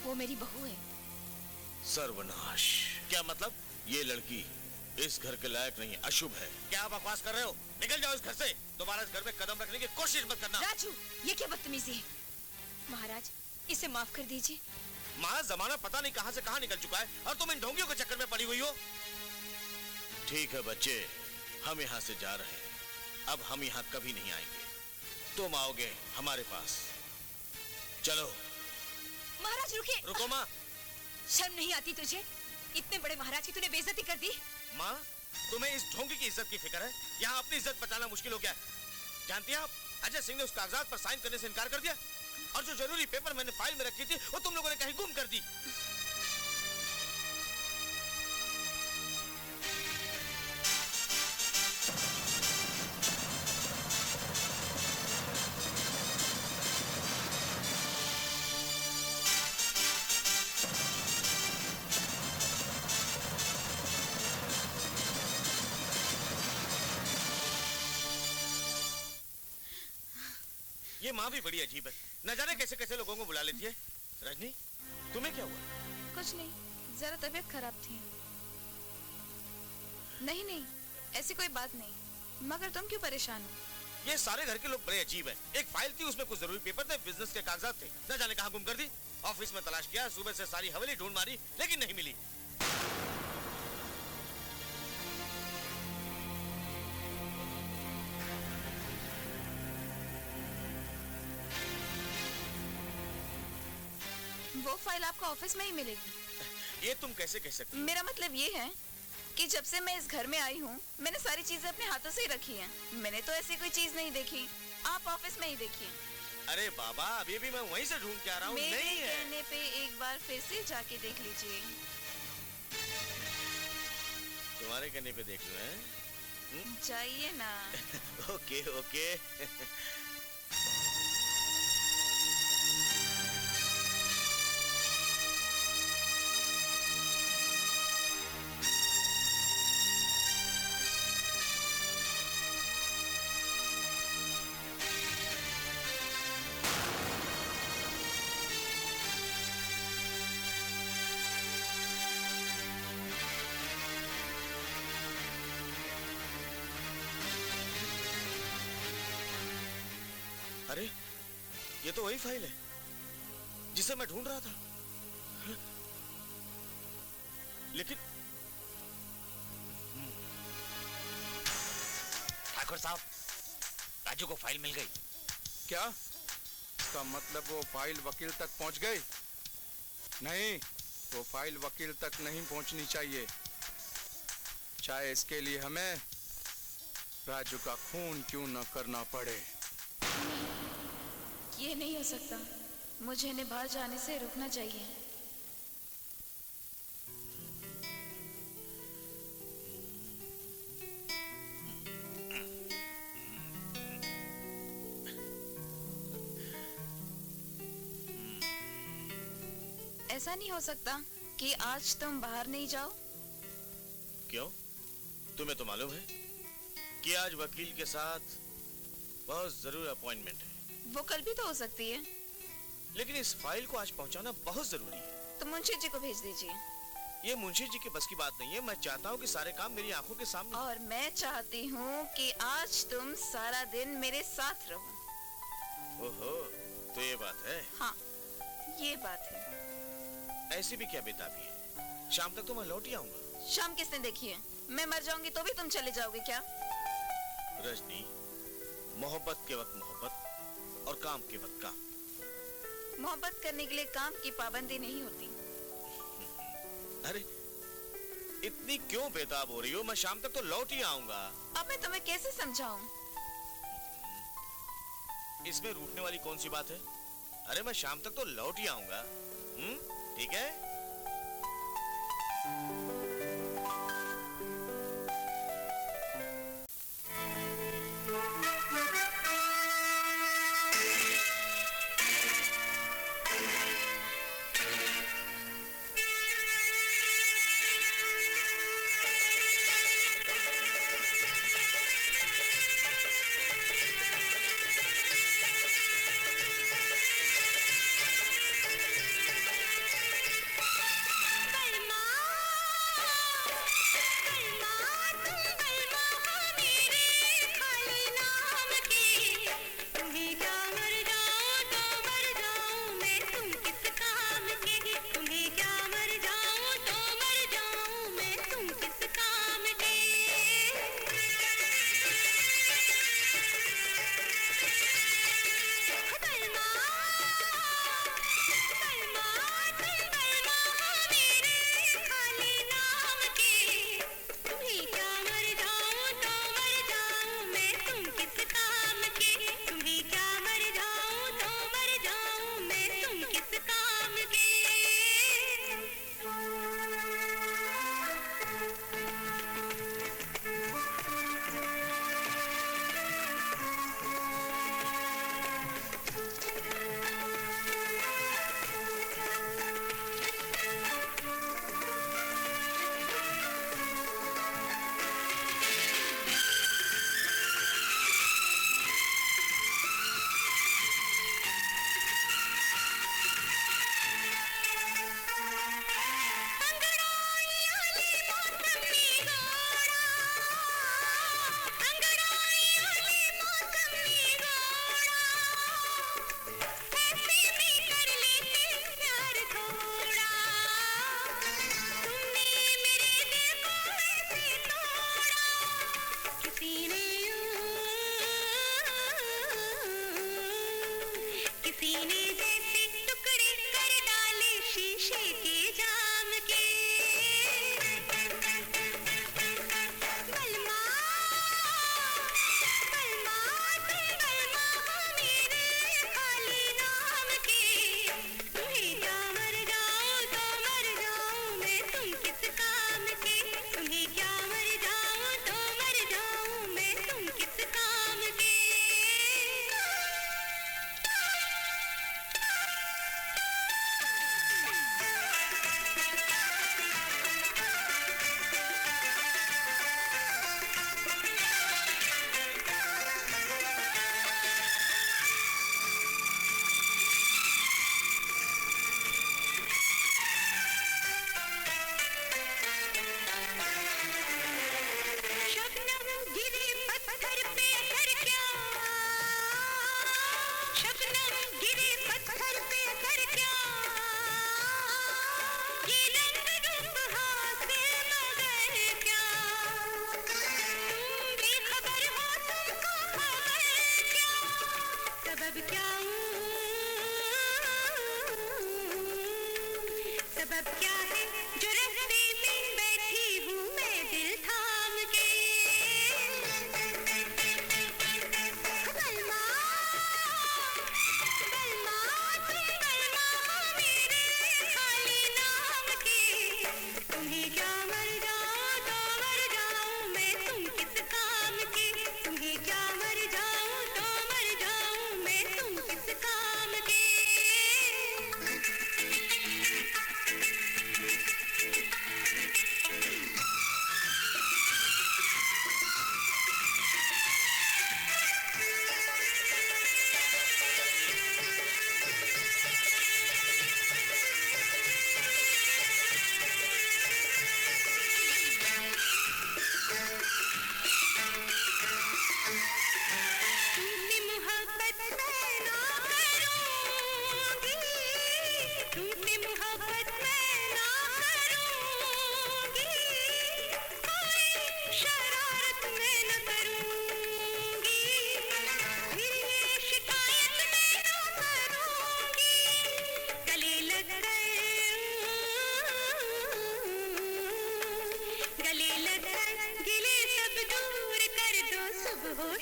वो मेरी बहू है। सर्वनाश। क्या मतलब? ये लड़की इस घर के लायक नहीं, अशुभ है। क्या आप बकवास कर रहे हो? निकल जाओ इस घर से। दोबारा इस घर में कदम रखने की कोशिश मत करना। राजू, ये क्या बदतमीजी है? महाराज, इसे माफ कर दीजिए। माँ, जमाना पता नहीं कहां से कहां निकल चुका है और तुम इन ढोंगियों के चक्कर में पड़ी हुई हो। ठीक है बच्चे, हम यहाँ से जा रहे हैं। अब हम यहाँ कभी नहीं आएंगे। तुम आओगे हमारे पास। चलो। महाराज रुकिए। रुको माँ। शर्म नहीं आती तुझे? इतने बड़े महाराज की तूने बेइज्जती कर दी। माँ, तुम्हें इस ढोंगी की इज्जत की फिक्र है? यहाँ अपनी इज्जत बचाना मुश्किल हो गया। जानती हैं आप, अजय सिंह ने उस कागजात पर साइन करने से इनकार कर दिया और जो जरूरी पेपर मैंने फाइल में रखी थी वो तुम लोगों ने कहीं गुम कर दी। ये माँ भी बड़ी अजीब है, न जाने कैसे कैसे लोगों को बुला लेती है। रजनी, तुम्हें क्या हुआ? कुछ नहीं, जरा तबीयत खराब थी। नहीं नहीं, ऐसी कोई बात नहीं। मगर तुम क्यों परेशान हो? ये सारे घर के लोग बड़े अजीब हैं। एक फाइल थी, उसमें कुछ जरूरी पेपर थे, बिजनेस के कागजात थे, न जाने कहाँ गुम कर दी। ऑफिस में तलाश किया, सुबह से सारी हवेली ढूंढ मारी, लेकिन नहीं मिली। वो फाइल आपको ऑफिस में ही मिलेगी। ये तुम कैसे कह सकती? मेरा मतलब ये है कि जब से मैं इस घर में आई हूँ, मैंने सारी चीजें अपने हाथों से ही रखी हैं। मैंने तो ऐसी कोई चीज नहीं देखी। आप ऑफिस में ही देखिए। अरे बाबा, अभी भी मैं वहीं से ढूंढ के आ रहा हूँ। मेरे नहीं है। कहने पे एक बार फिर से जाके देख लीजिए। तुम्हारे कहने पे देख लो। हैं? जाइए ना। Okay okay. अरे, ये तो वही फाइल है जिसे मैं ढूंढ रहा था। लेकिन ठाकुर साहब, राजू को फाइल मिल गई। क्या? इसका मतलब वो फाइल वकील तक पहुंच गई? नहीं, वो फाइल वकील तक नहीं पहुंचनी चाहिए। चाहे इसके लिए हमें राजू का खून क्यों न करना पड़े। ये नहीं हो सकता। मुझे इन्हें बाहर जाने से रुकना चाहिए। ऐसा नहीं हो सकता कि आज तुम बाहर नहीं जाओ। क्यों? तुम्हें तो मालूम है कि आज वकील के साथ बहुत जरूरी अपॉइंटमेंट है। वो कल भी तो हो सकती है। लेकिन इस फाइल को आज पहुंचाना बहुत जरूरी है। तो मुंशी जी को भेज दीजिए। ये मुंशी जी के बस की बात नहीं है। मैं चाहता हूँ कि सारे काम मेरी आंखों के सामने। और मैं चाहती हूँ कि आज तुम सारा दिन मेरे साथ रहो। ओहो, तो ये बात है। हाँ, ये बात है। ऐसी भी क्या बेताबी है? शाम तक तो मैं लौट ही आऊंगा। शाम किसने देखी है? मैं मर जाऊंगी तो भी तुम चले जाओगे क्या? रजनी, मोहब्बत के वक्त मोहब्बत और काम के वक्त काम। मोहब्बत करने के लिए काम की पाबंदी नहीं होती। अरे, इतनी क्यों बेताब हो रही हो? मैं शाम तक तो लौट ही आऊंगा। अब मैं तुम्हें कैसे समझाऊं? इसमें रूठने वाली कौन सी बात है? अरे, मैं शाम तक तो लौट ही आऊंगा। ठीक है?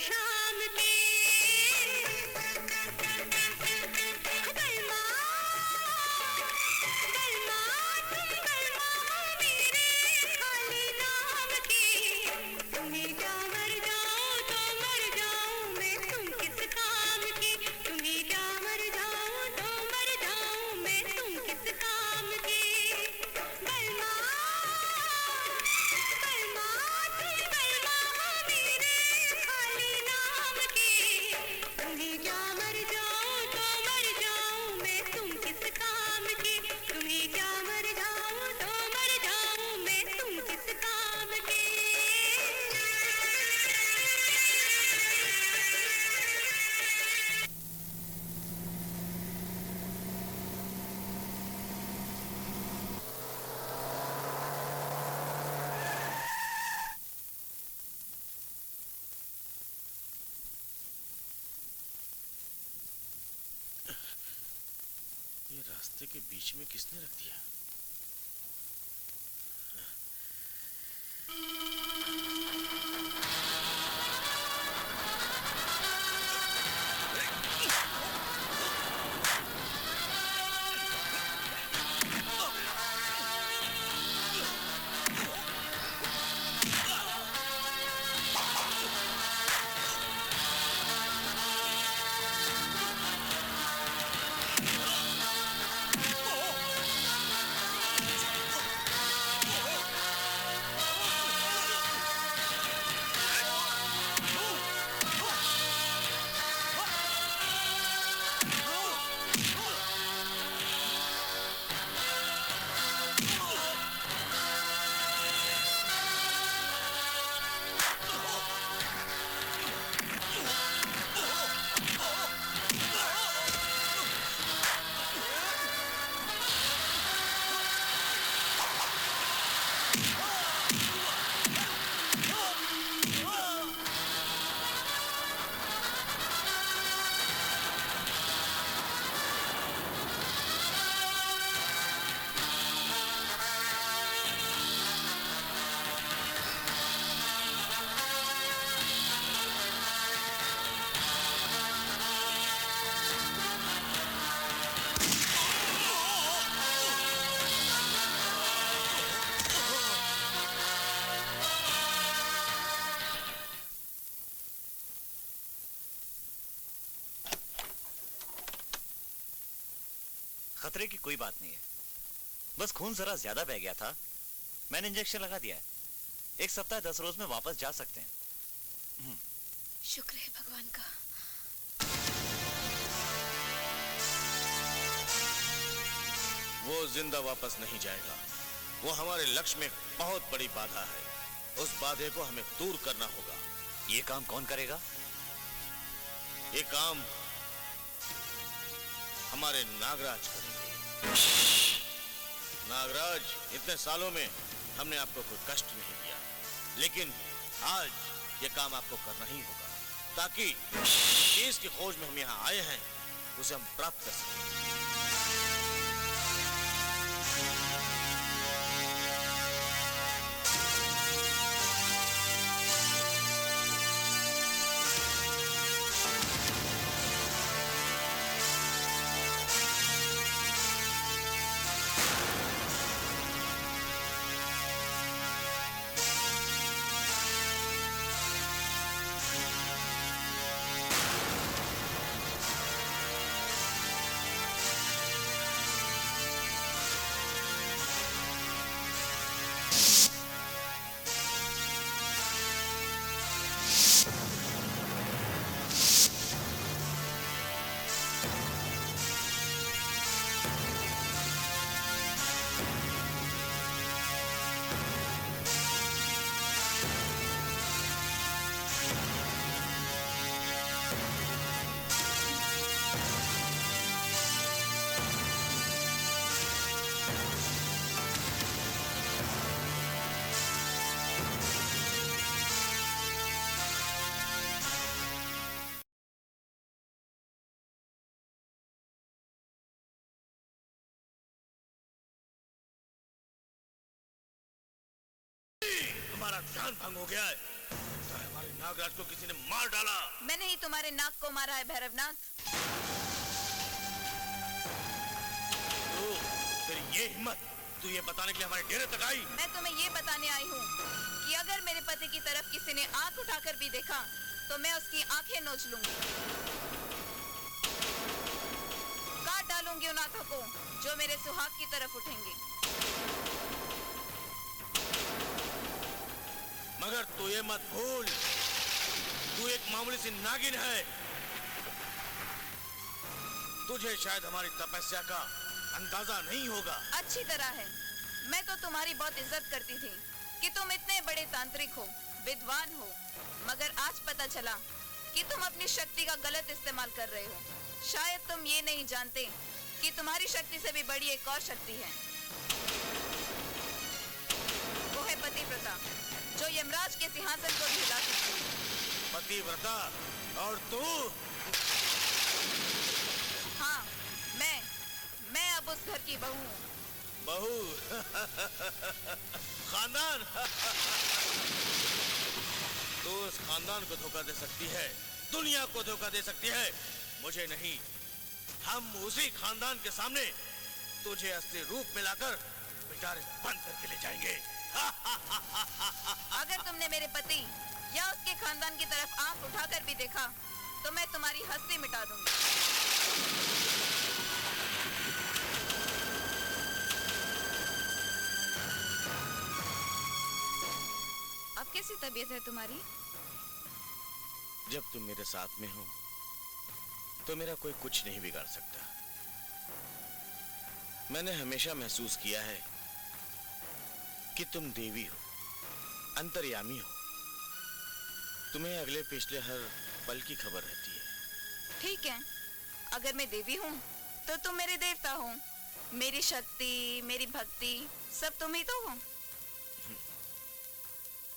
शाम के बलमा बलमा तुम बलमा हो मेरे खाली नाम के तुम्हें क्या मर जाऊं तो मर जाऊं मैं तुम किस काम की तुम्हें क्या मर जाऊं तो मर जाऊं मैं तुम किस काम की बलमा बलमा तुम बलमा हो मेरे खाली नाम के तुम्हें क्या मर जाऊं तो मर जाऊं मैं तुम किस काम की तुम्हें क्या मर जाऊं तो मर जाऊं मैं तुम किस काम की ये रास्ते के बीच में किसने रख दिया? खतरे की कोई बात नहीं है, बस खून जरा ज्यादा बह गया था, मैंने इंजेक्शन लगा दिया है। 1 सप्ताह 10 रोज में वापस जा सकते हैं। शुक्र है भगवान का। वो जिंदा वापस नहीं जाएगा। वो हमारे लक्ष्य में बहुत बड़ी बाधा है। उस बाधे को हमें दूर करना होगा। ये काम कौन करेगा? ये काम हमारे नागराज करेंगे। नागराज, इतने सालों में हमने आपको कोई कष्ट नहीं दिया, लेकिन आज ये काम आपको करना ही होगा, ताकि चीज की खोज में हम यहाँ आए हैं उसे हम प्राप्त कर सकें। हमारा ध्यान भंग हो गया है। लगता है हमारे नागराज को किसी ने मार डाला। मैंने ही तुम्हारे नाक को मारा है भैरवनाथ। तो तेरी ये हिम्मत, तू ये बताने के लिए हमारे डेरे तक आई? मैं तुम्हें ये बताने आई हूँ कि अगर मेरे पति की तरफ किसी ने आंख उठाकर भी देखा तो मैं उसकी आंखें नोच लूंगी, काट डालूंगी उन आंखों को जो मेरे सुहाग की तरफ उठेंगे। मगर तू ये मत भूल, तू एक मामूली सी नागिन है। तुझे शायद हमारी तपस्या का अंदाजा नहीं होगा। अच्छी तरह है। मैं तो तुम्हारी बहुत इज्जत करती थी कि तुम इतने बड़े तांत्रिक हो, विद्वान हो, मगर आज पता चला कि तुम अपनी शक्ति का गलत इस्तेमाल कर रहे हो। शायद तुम ये नहीं जानते कि तुम्हारी शक्ति से भी बड़ी एक और शक्ति है, वो है पतिव्रता, जो यमराज के सिंहासन को भी हिला सकती है। पतिव्रता और तू? हाँ, मैं अब उस घर की बहू हूँ। बहू? खानदान? तू उस खानदान को धोखा दे सकती है, दुनिया को धोखा दे सकती है, मुझे नहीं। हम उसी खानदान के सामने तुझे असली रूप में लाकर पिटारे बंद करके ले जाएंगे। अगर तुमने मेरे पति या उसके खानदान की तरफ आंख उठाकर भी देखा तो मैं तुम्हारी हस्ती मिटा दूंगी। अब कैसी तबीयत है तुम्हारी? जब तुम मेरे साथ में हो तो मेरा कोई कुछ नहीं बिगाड़ सकता। मैंने हमेशा महसूस किया है कि तुम देवी हो, अंतर्यामी हो। तुम्हें अगले पिछले हर पल की खबर रहती है। ठीक है, अगर मैं देवी हूँ तो तुम मेरे देवता हो। मेरी शक्ति, मेरी भक्ति सब तुम ही तो हो।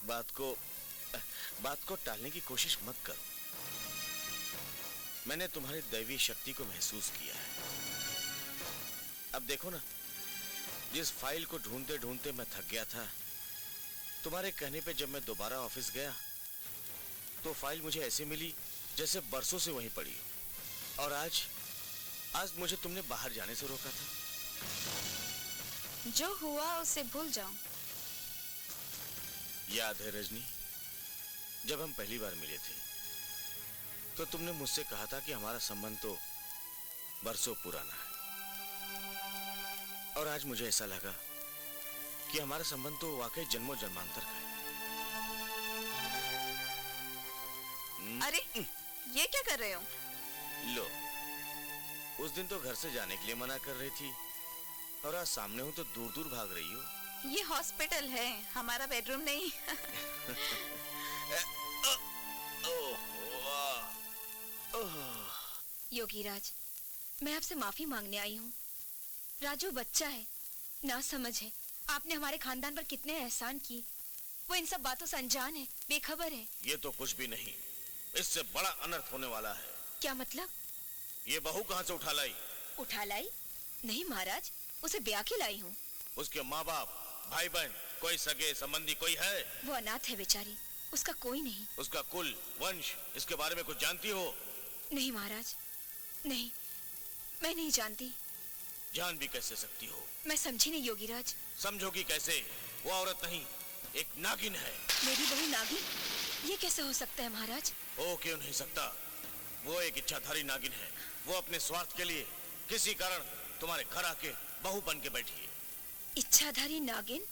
बात को टालने की कोशिश मत करो। मैंने तुम्हारी दैवी शक्ति को महसूस किया है। अब देखो ना, जिस फाइल को ढूंढते ढूंढते मैं थक गया था, तुम्हारे कहने पे जब मैं दोबारा ऑफिस गया तो फाइल मुझे ऐसे मिली जैसे बरसों से वहीं पड़ी हो। और आज मुझे तुमने बाहर जाने से रोका था। जो हुआ उसे भूल जाओ। याद है रजनी, जब हम पहली बार मिले थे तो तुमने मुझसे कहा था कि हमारा संबंध तो बरसों पुराना है। और आज मुझे ऐसा लगा कि हमारा संबंध तो वाकई जन्मों जन्मांतर का है। अरे ये क्या कर रहे हो? लो, उस दिन तो घर से जाने के लिए मना कर रही थी और आज सामने हूं तो दूर दूर भाग रही हो। ये हॉस्पिटल है, हमारा बेडरूम नहीं। योगीराज, मैं आपसे माफी मांगने आई हूँ। राजू बच्चा है, ना समझ है। आपने हमारे खानदान पर कितने एहसान किए, वो इन सब बातों से अनजान है, बेखबर है। ये तो कुछ भी नहीं, इससे बड़ा अनर्थ होने वाला है। क्या मतलब? ये बहू कहाँ से उठा लाई? उठा लाई? नहीं महाराज, उसे ब्याह के लाई हूँ। उसके माँ बाप, भाई बहन, कोई सगे संबंधी कोई है? वो अनाथ है बेचारी, उसका कोई नहीं। उसका कुल, वंश, इसके बारे में कुछ जानती हो? नहीं महाराज, नहीं, मैं नहीं जानती। जान भी कैसे सकती हो? मैं समझी नहीं योगीराज। समझोगी कैसे? वो औरत नहीं, एक नागिन है। मेरी बहू नागिन? ये कैसे हो सकता है महाराज? हो क्यों नहीं सकता? वो एक इच्छाधारी नागिन है। वो अपने स्वार्थ के लिए किसी कारण तुम्हारे घर आके बहू बन के बैठी है। इच्छाधारी नागिन?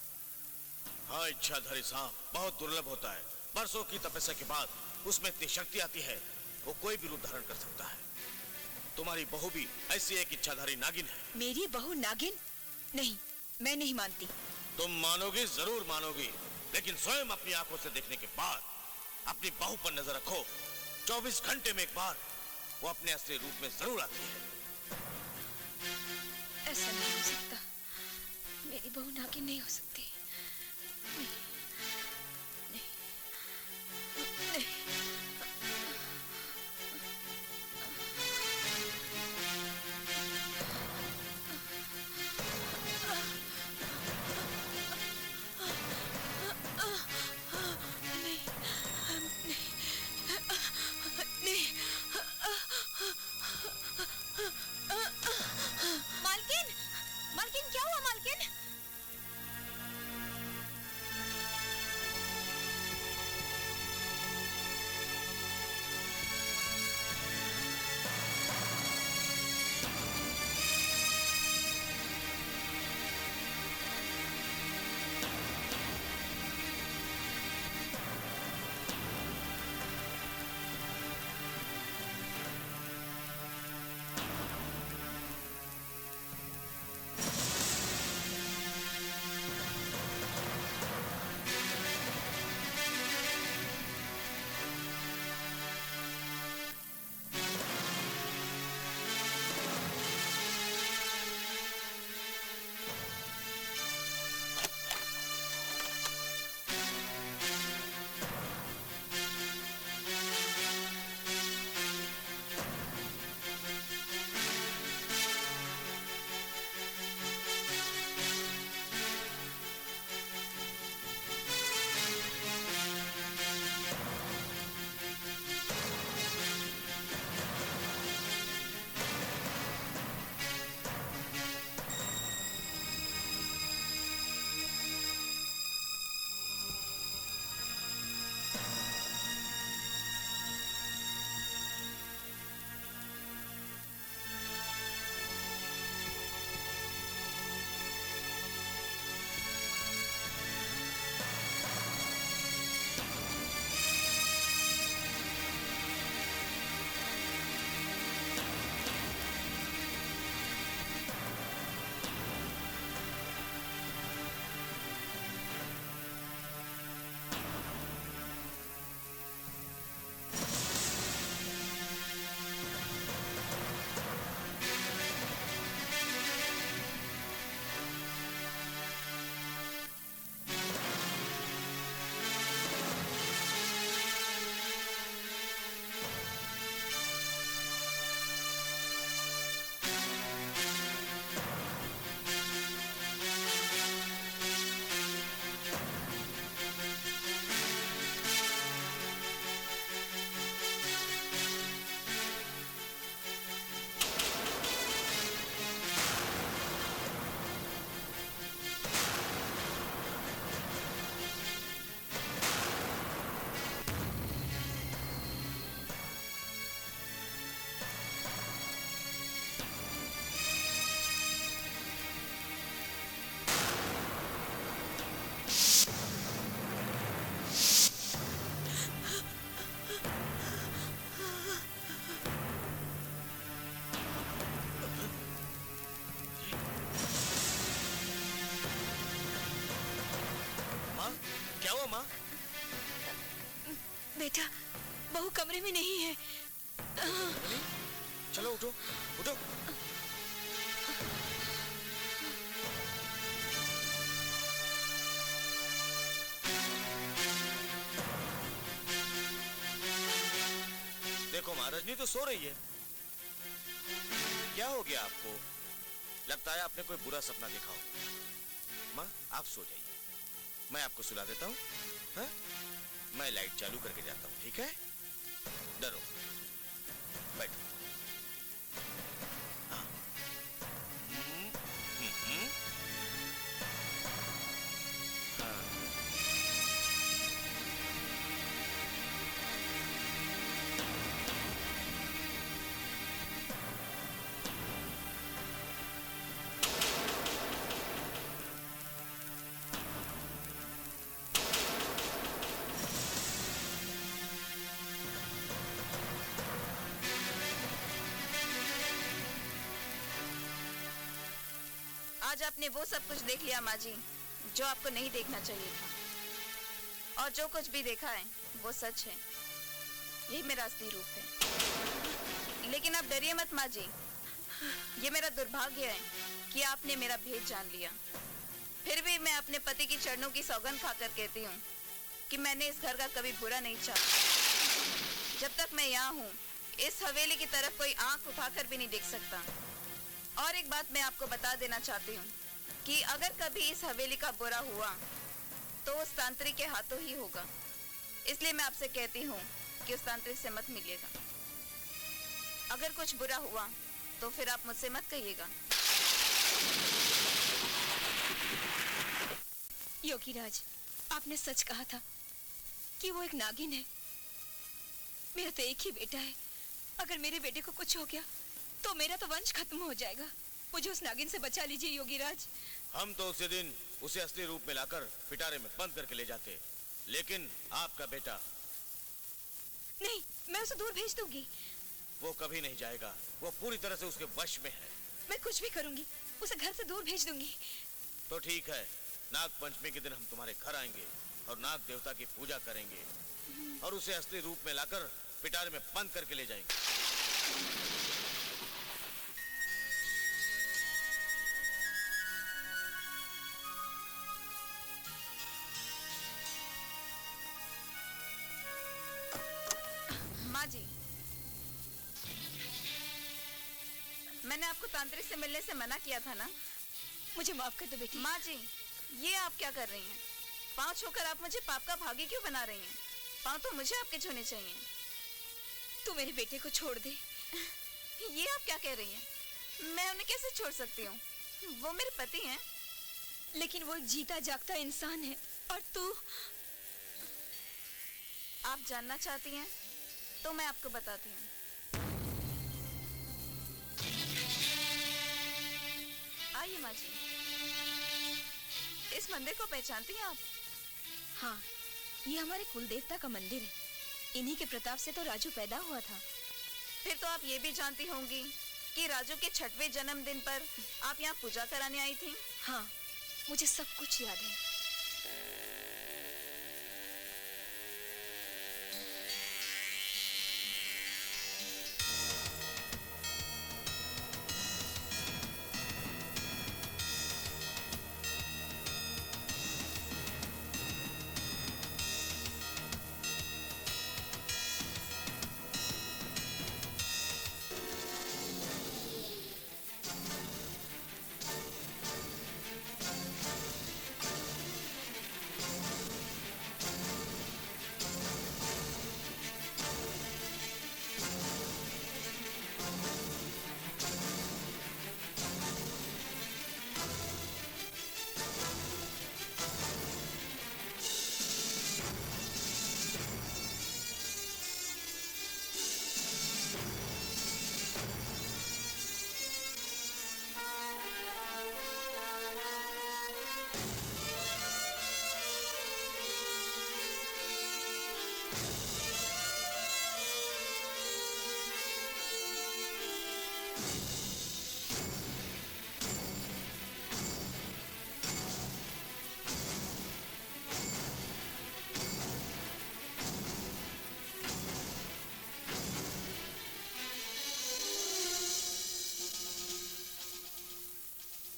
हाँ, इच्छाधारी सांप बहुत दुर्लभ होता है। बरसों की तपस्या के बाद उसमें इतनी शक्ति आती है, वो कोई भी रूप धारण कर सकता है। तुम्हारी बहू भी ऐसी एक इच्छाधारी नागिन है। मेरी बहू नागिन? नहीं, मैं नहीं मानती। तुम मानोगी, जरूर मानोगी, लेकिन स्वयं अपनी आंखों से देखने के बाद अपनी बहू पर नजर रखो। 24 घंटे में एक बार वो अपने असली रूप में जरूर आती है। ऐसा नहीं हो सकता, मेरी बहू नागिन नहीं हो सकती। नहीं, नहीं, नहीं। नहीं, कमरे में नहीं है। चलो उठो उठो। देखो माँ, रजनी तो सो रही है। क्या हो गया आपको? लगता है आपने कोई बुरा सपना देखा हो। माँ आप सो जाइए, मैं आपको सुला देता हूँ। हाँ? मैं लाइट चालू करके जाता हूँ, ठीक है? डरो, बैठो। हाँ। हाँ। आज आपने वो सब कुछ देख लिया माँ जी जो आपको नहीं देखना चाहिए था, और जो कुछ भी देखा है वो सच है। यही मेरा असली रूप है। लेकिन आप डरिए मत माँ जी, ये मेरा दुर्भाग्य है कि आपने मेरा भेद जान लिया। फिर भी मैं अपने पति की चरणों की सौगंध खाकर कहती हूँ कि मैंने इस घर का कभी बुरा नहीं चाहा। जब तक मैं यहाँ हूँ, इस हवेली की तरफ कोई आंख उठाकर भी नहीं देख सकता। और एक बात मैं आपको बता देना चाहती हूँ कि अगर कभी इस हवेली का बुरा हुआ तो उस तांत्रिक के हाथों ही होगा। इसलिए मैं आपसे कहती हूँ कि उस तांत्रिक से मत मिलिएगा। अगर कुछ बुरा हुआ तो फिर आप मुझसे मत कहिएगा। योगीराज, आपने सच कहा था कि वो एक नागिन है। मेरा तो एक ही बेटा है। अगर मेरे बेटे को कुछ हो गया तो मेरा तो वंश खत्म हो जाएगा। मुझे उस नागिन से बचा लीजिए योगीराज। हम तो उसी दिन उसे असली रूप में लाकर पिटारे में बंद करके ले जाते, लेकिन आपका बेटा। नहीं, मैं उसे दूर भेज दूंगी। वो कभी नहीं जाएगा, वो पूरी तरह से उसके वश में है। मैं कुछ भी करूंगी, उसे घर से दूर भेज दूंगी। तो ठीक है, नाग पंचमी के दिन हम तुम्हारे घर आएंगे और नाग देवता की पूजा करेंगे और उसे असली रूप में लाकर पिटारे में बंद करके ले जाएंगे। माँ जी, मैंने आपको तांत्रिक से मिलने से मना किया था ना। मुझे माफ कर दो बेटी। माँ जी, ये आप क्या कर रही हैं? पाँव छूकर आप मुझे पाप का भागी क्यों बना रही हैं? पाँव तो मुझे आपके छूने चाहिए। तू मेरे बेटे को छोड़ दे। ये आप क्या कह रही हैं? मैं उन्हें कैसे छोड़ सकती हूँ? वो मेरे पति हैं। लेकिन वो एक जीता जागता इंसान है और तू। आप जानना चाहती हैं तो मैं आपको बताती हूँ। आइए माँ जी, इस मंदिर को पहचानती हैं आप? हाँ, ये हमारे कुल देवता का मंदिर है। इन्हीं के प्रताप से तो राजू पैदा हुआ था। फिर तो आप ये भी जानती होंगी कि राजू के 6वें जन्मदिन पर आप यहाँ पूजा कराने आई थी। हाँ, मुझे सब कुछ याद है।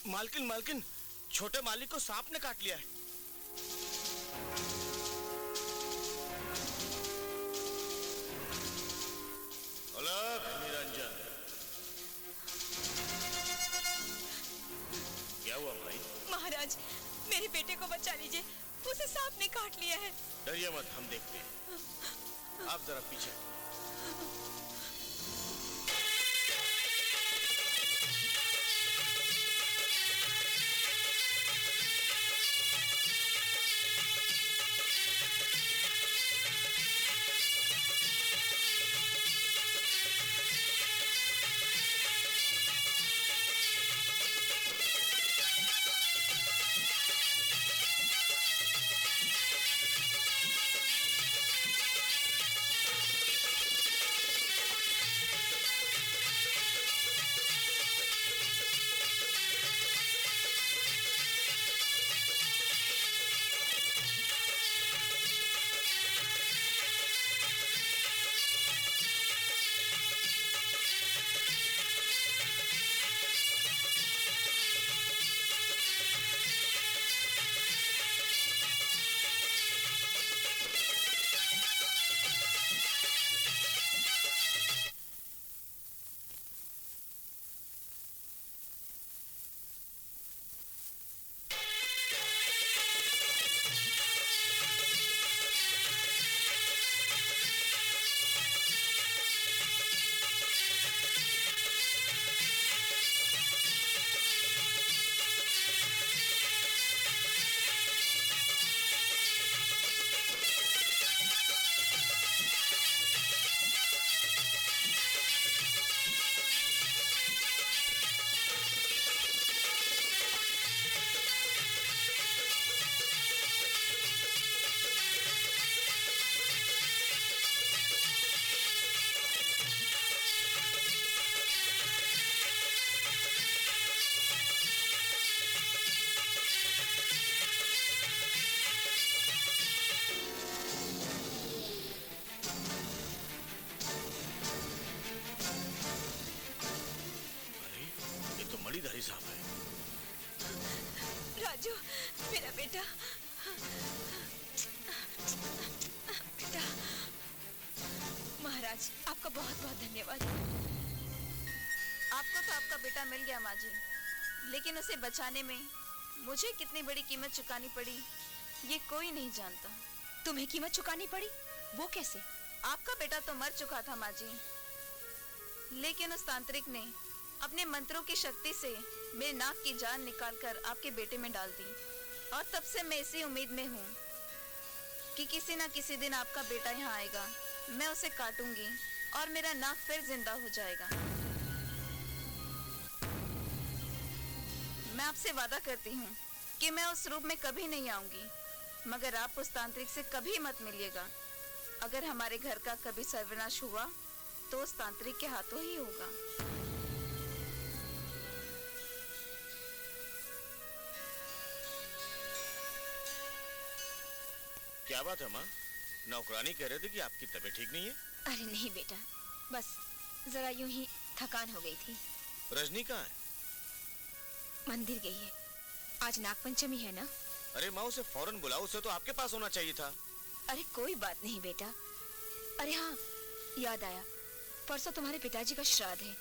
मालकिन मालकिन, छोटे मालिक को सांप ने काट लिया है। अलग निरंजन, क्या हुआ भाई? महाराज, मेरे बेटे को बचा लीजिए, उसे सांप ने काट लिया है। डरिए मत, हम देखते हैं। आप जरा पीछे। मणिधारी साहब है। राजू, मेरा बेटा, बेटा। महाराज, आपका बहुत बहुत धन्यवाद। आपको तो आपका बेटा मिल गया माँ जी, लेकिन उसे बचाने में मुझे कितनी बड़ी कीमत चुकानी पड़ी ये कोई नहीं जानता। तुम्हें कीमत चुकानी पड़ी? वो कैसे? आपका बेटा तो मर चुका था माँ जी, लेकिन उस तांत्रिक ने अपने मंत्रों की शक्ति से मेरे नाक की जान निकालकर आपके बेटे में डाल दी। और तब से मैं इसी उम्मीद में हूँ कि किसी ना किसी दिन आपका बेटा यहाँ आएगा, मैं उसे काटूंगी और मेरा नाक फिर जिंदा हो जाएगा। मैं आपसे वादा करती हूँ कि मैं उस रूप में कभी नहीं आऊंगी, मगर आप उस तांत्रिक से कभी मत मिलिएगा। अगर हमारे घर का कभी सर्वनाश हुआ तो उस तांत्रिक के हाथों ही होगा। क्या बात है माँ? नौकरानी कह रहे थे कि आपकी तबीयत ठीक नहीं है। अरे नहीं बेटा, बस जरा यूं ही थकान हो गई थी। रजनी कहाँ है? मंदिर गई है, आज नागपंचमी है ना। अरे माँ, उसे फौरन बुलाओ, उसे तो आपके पास होना चाहिए था। अरे कोई बात नहीं बेटा। अरे हाँ, याद आया, परसों तुम्हारे पिताजी का श्राद्ध है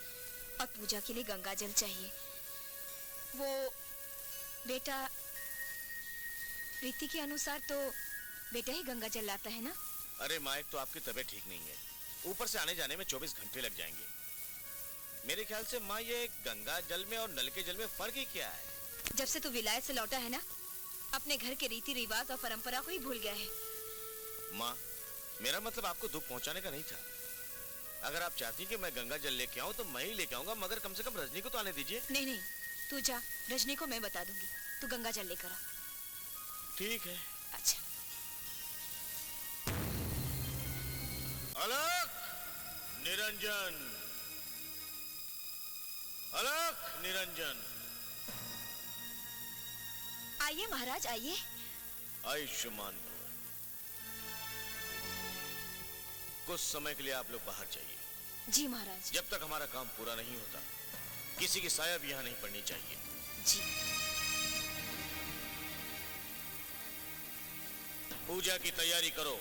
और पूजा के लिए गंगा जल चाहिए। वो बेटा, रीति के अनुसार तो बेटा ही गंगा जल लाता है ना। अरे माँ, एक तो आपकी तबीयत ठीक नहीं है, ऊपर से आने जाने में 24 घंटे लग जाएंगे। मेरे ख्याल से माँ, ये गंगा जल में और नल के जल में फर्क ही क्या है? जब से तू विलायत से लौटा है ना, अपने घर के रीति रिवाज और परंपरा को ही भूल गया है। माँ, मेरा मतलब आपको दुख पहुंचाने का नहीं था। अगर आप चाहती कि मैं गंगा जल लेके आऊं तो मैं ही लेके आऊंगा, मगर कम से कम रजनी को तो आने दीजिए। नहीं नहीं, तू जा, रजनी को मैं बता दूंगी, तू गंगा जल लेकर आ। ठीक है। अच्छा। अलख निरंजन, अलख निरंजन। आइए महाराज, आइए। आयुष्मान भव। कुछ समय के लिए आप लोग बाहर जाइए। जी महाराज। जब तक हमारा काम पूरा नहीं होता, किसी की साया भी यहाँ नहीं पड़नी चाहिए। जी। पूजा की तैयारी करो।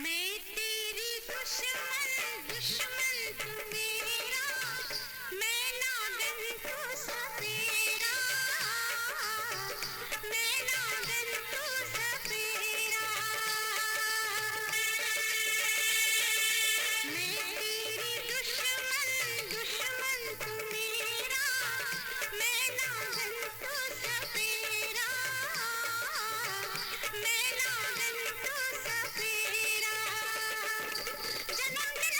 मैं तेरी दुश्मन दुश्मन तू मेरा, मैं नागन तू सपेरा, मैं नागन तू सपेरा। मैं तेरी दुश्मन दुश्मन तू मेरा, मैं नागन तू सपेरा, मैं नागन तू सपेरा। जन्म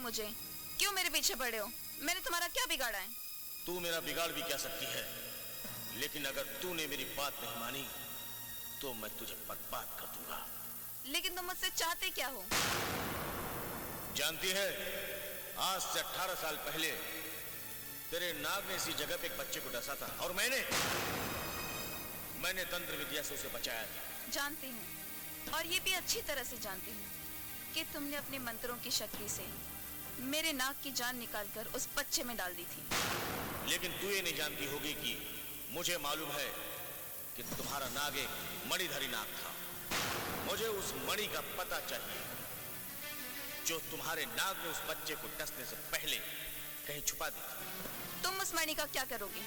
मुझे? क्यों मेरे पीछे पड़े हो? मैंने तुम्हारा क्या बिगाड़ा है? तू मेरा बिगाड़ भी क्या सकती है, लेकिन अगर तूने मेरी बात नहीं मानी तो मैं तुझे बर्बाद कर दूंगा। लेकिन तुम मुझसे चाहते क्या हो? जानती है, आज से 18 साल पहले तेरे नाग ने इसी जगह पे एक बच्चे को डसा था और मैंने तंत्र विद्या से उसे बचाया था। जानती हूँ, और ये भी अच्छी तरह से जानती हूँ कि तुमने अपने मंत्रों की शक्ति से मेरे नाग की जान निकालकर उस बच्चे में डाल दी थी। लेकिन तू ये नहीं जानती होगी कि मुझे मालूम है कि तुम्हारा नाग एक मणिधारी नाग था। मुझे उस मणि का पता चाहिए जो तुम्हारे नाग ने उस बच्चे को डसने से पहले कहीं छुपा दी थी। तुम उस मणि का क्या करोगे?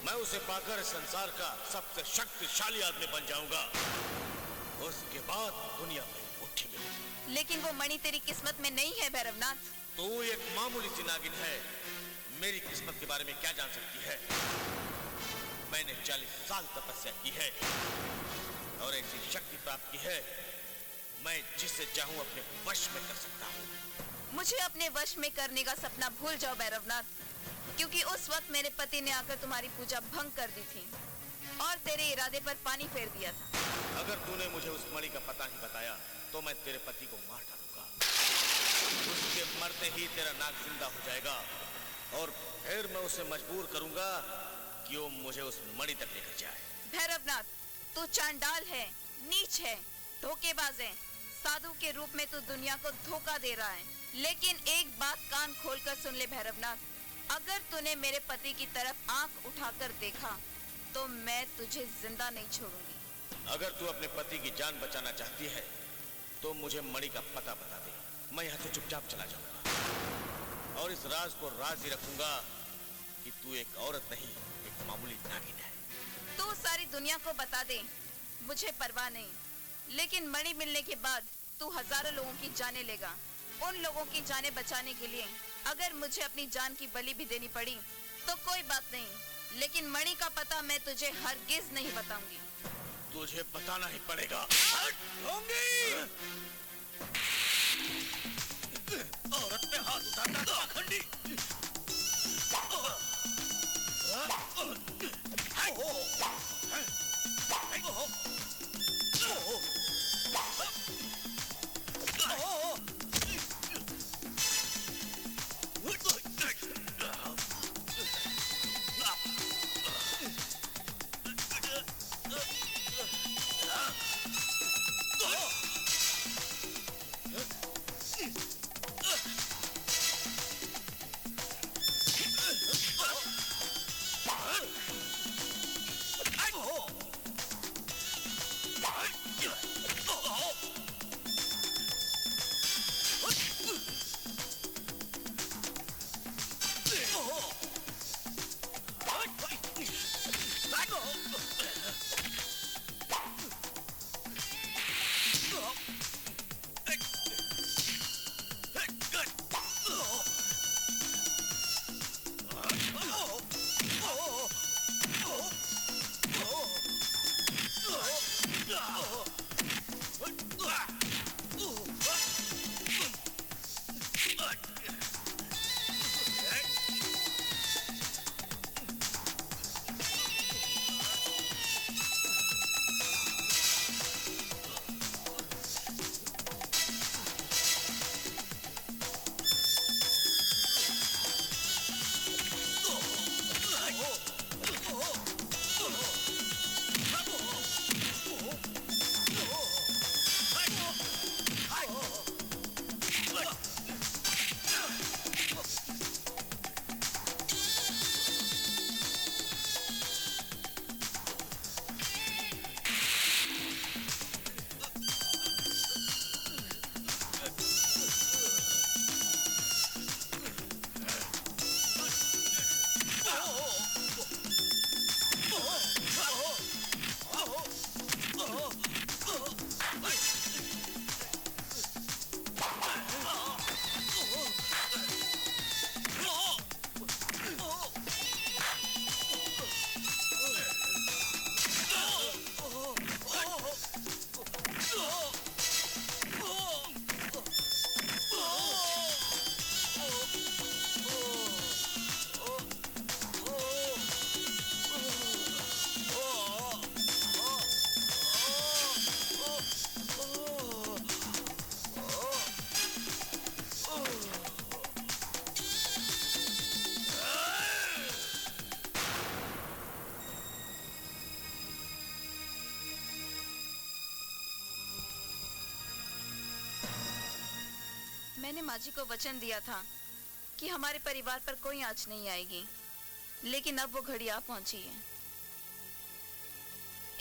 मैं उसे पाकर संसार का सबसे शक्तिशाली आदमी बन जाऊंगा। उसके बाद दुनिया मेरी मुट्ठी में। लेकिन वो मणि तेरी किस्मत में नहीं है भैरवनाथ। तू एक मामूली सी नागिन है, मेरी किस्मत के बारे में क्या जान सकती है? मैंने 40 साल तपस्या की है और ऐसी शक्ति प्राप्त की है, मैं जिसे चाहूं अपने वश में कर सकता हूं। मुझे अपने वश में करने का सपना भूल जाओ भैरवनाथ, क्योंकि उस वक्त मेरे पति ने आकर तुम्हारी पूजा भंग कर दी थी और तेरे इरादे पर पानी फेर दिया था। अगर तूने मुझे उस मणि का पता नहीं बताया तो मैं तेरे पति को मार डालूंगा। उसके मरते ही तेरा नाग जिंदा हो जाएगा और फिर मैं उसे मजबूर करूंगा कि वो मुझे उस मणि तक लेकर जाए। भैरवनाथ, तू चांडाल है, नीच है, धोखेबाज है। साधु के रूप में तू दुनिया को धोखा दे रहा है। लेकिन एक बात कान खोलकर सुन ले भैरवनाथ, अगर तूने मेरे पति की तरफ आंख उठाकर देखा तो मैं तुझे जिंदा नहीं छोड़ूंगी। अगर तू अपने पति की जान बचाना चाहती है तो मुझे मणि का पता बता दे, मैं यहाँ से चुपचाप चला जाऊंगा और इस राज को राज ही रखूंगा कि तू एक औरत नहीं, एक मामूली नागिन है। तू सारी दुनिया को बता दे, मुझे परवाह नहीं, लेकिन मणि मिलने के बाद तू हजारों लोगों की जानें लेगा। उन लोगों की जानें बचाने के लिए अगर मुझे अपनी जान की बलि भी देनी पड़ी तो कोई बात नहीं, लेकिन मणि का पता मैं तुझे हरगिज नहीं बताऊंगी। तुझे बताना ही पड़ेगा। औरत पे हाथ उठाता पाखंडी। मैंने माँ जी को वचन दिया था कि हमारे परिवार पर कोई आंच नहीं आएगी, लेकिन अब वो घड़ी आ पहुंची है।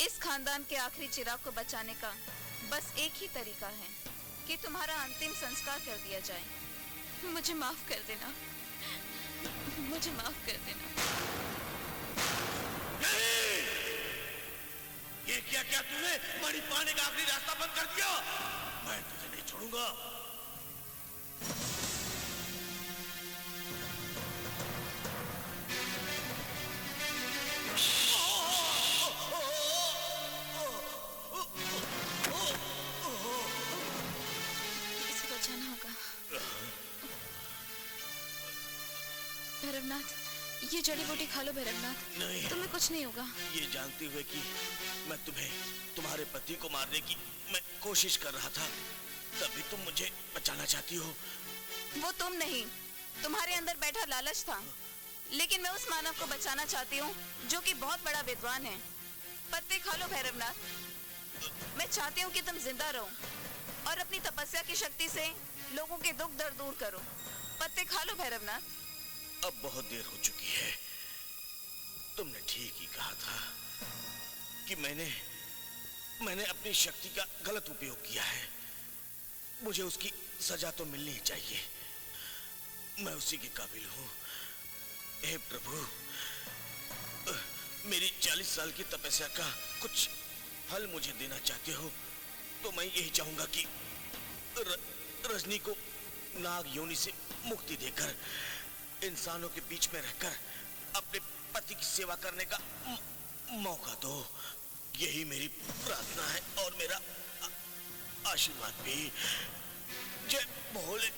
इस खानदान के आखिरी चिराग को बचाने का बस एक ही तरीका है कि तुम्हारा अंतिम संस्कार कर दिया जाए। मुझे माफ कर देना, मुझे माफ कर देना। ये क्या क्या तूने मणि पाने का आखिरी रास्ता बंद कर दिया? मैं तुझे नहीं छोड़ूंगा। इसे बचाना होगा। भैरवनाथ, ये जड़ी बूटी खा लो भैरवनाथ। नहीं, तुम्हें कुछ नहीं होगा। ये जानते हुए कि मैं तुम्हें तुम्हारे पति को मारने की मैं कोशिश कर रहा था, तभी तुम मुझे बचाना चाहती हो। वो तुम नहीं, तुम्हारे अंदर बैठा लालच था। लेकिन मैं उस मानव को बचाना चाहती हूँ जो कि बहुत बड़ा विद्वान है। पत्ते खा लो भैरवनाथ। मैं चाहती हूँ कि तुम जिंदा रहो और अपनी तपस्या की शक्ति से लोगों के दुख दर्द दूर करो। पत्ते खा लो भैरवनाथ। अब बहुत देर हो चुकी है। तुमने ठीक ही कहा था कि मैंने अपनी शक्ति का गलत उपयोग किया है। मुझे उसकी सजा तो मिलनी ही चाहिए। मैं उसी के काबिल हूँ। हे प्रभु, मेरी 40 साल की तपस्या का कुछ फल मुझे देना चाहते हो तो मैं यही चाहूंगा कि रजनी को नाग योनि से मुक्ति देकर इंसानों के बीच में रहकर अपने पति की सेवा करने का मौका दो। यही मेरी प्रार्थना है और मेरा आशीर्वाद भी। जय भोले।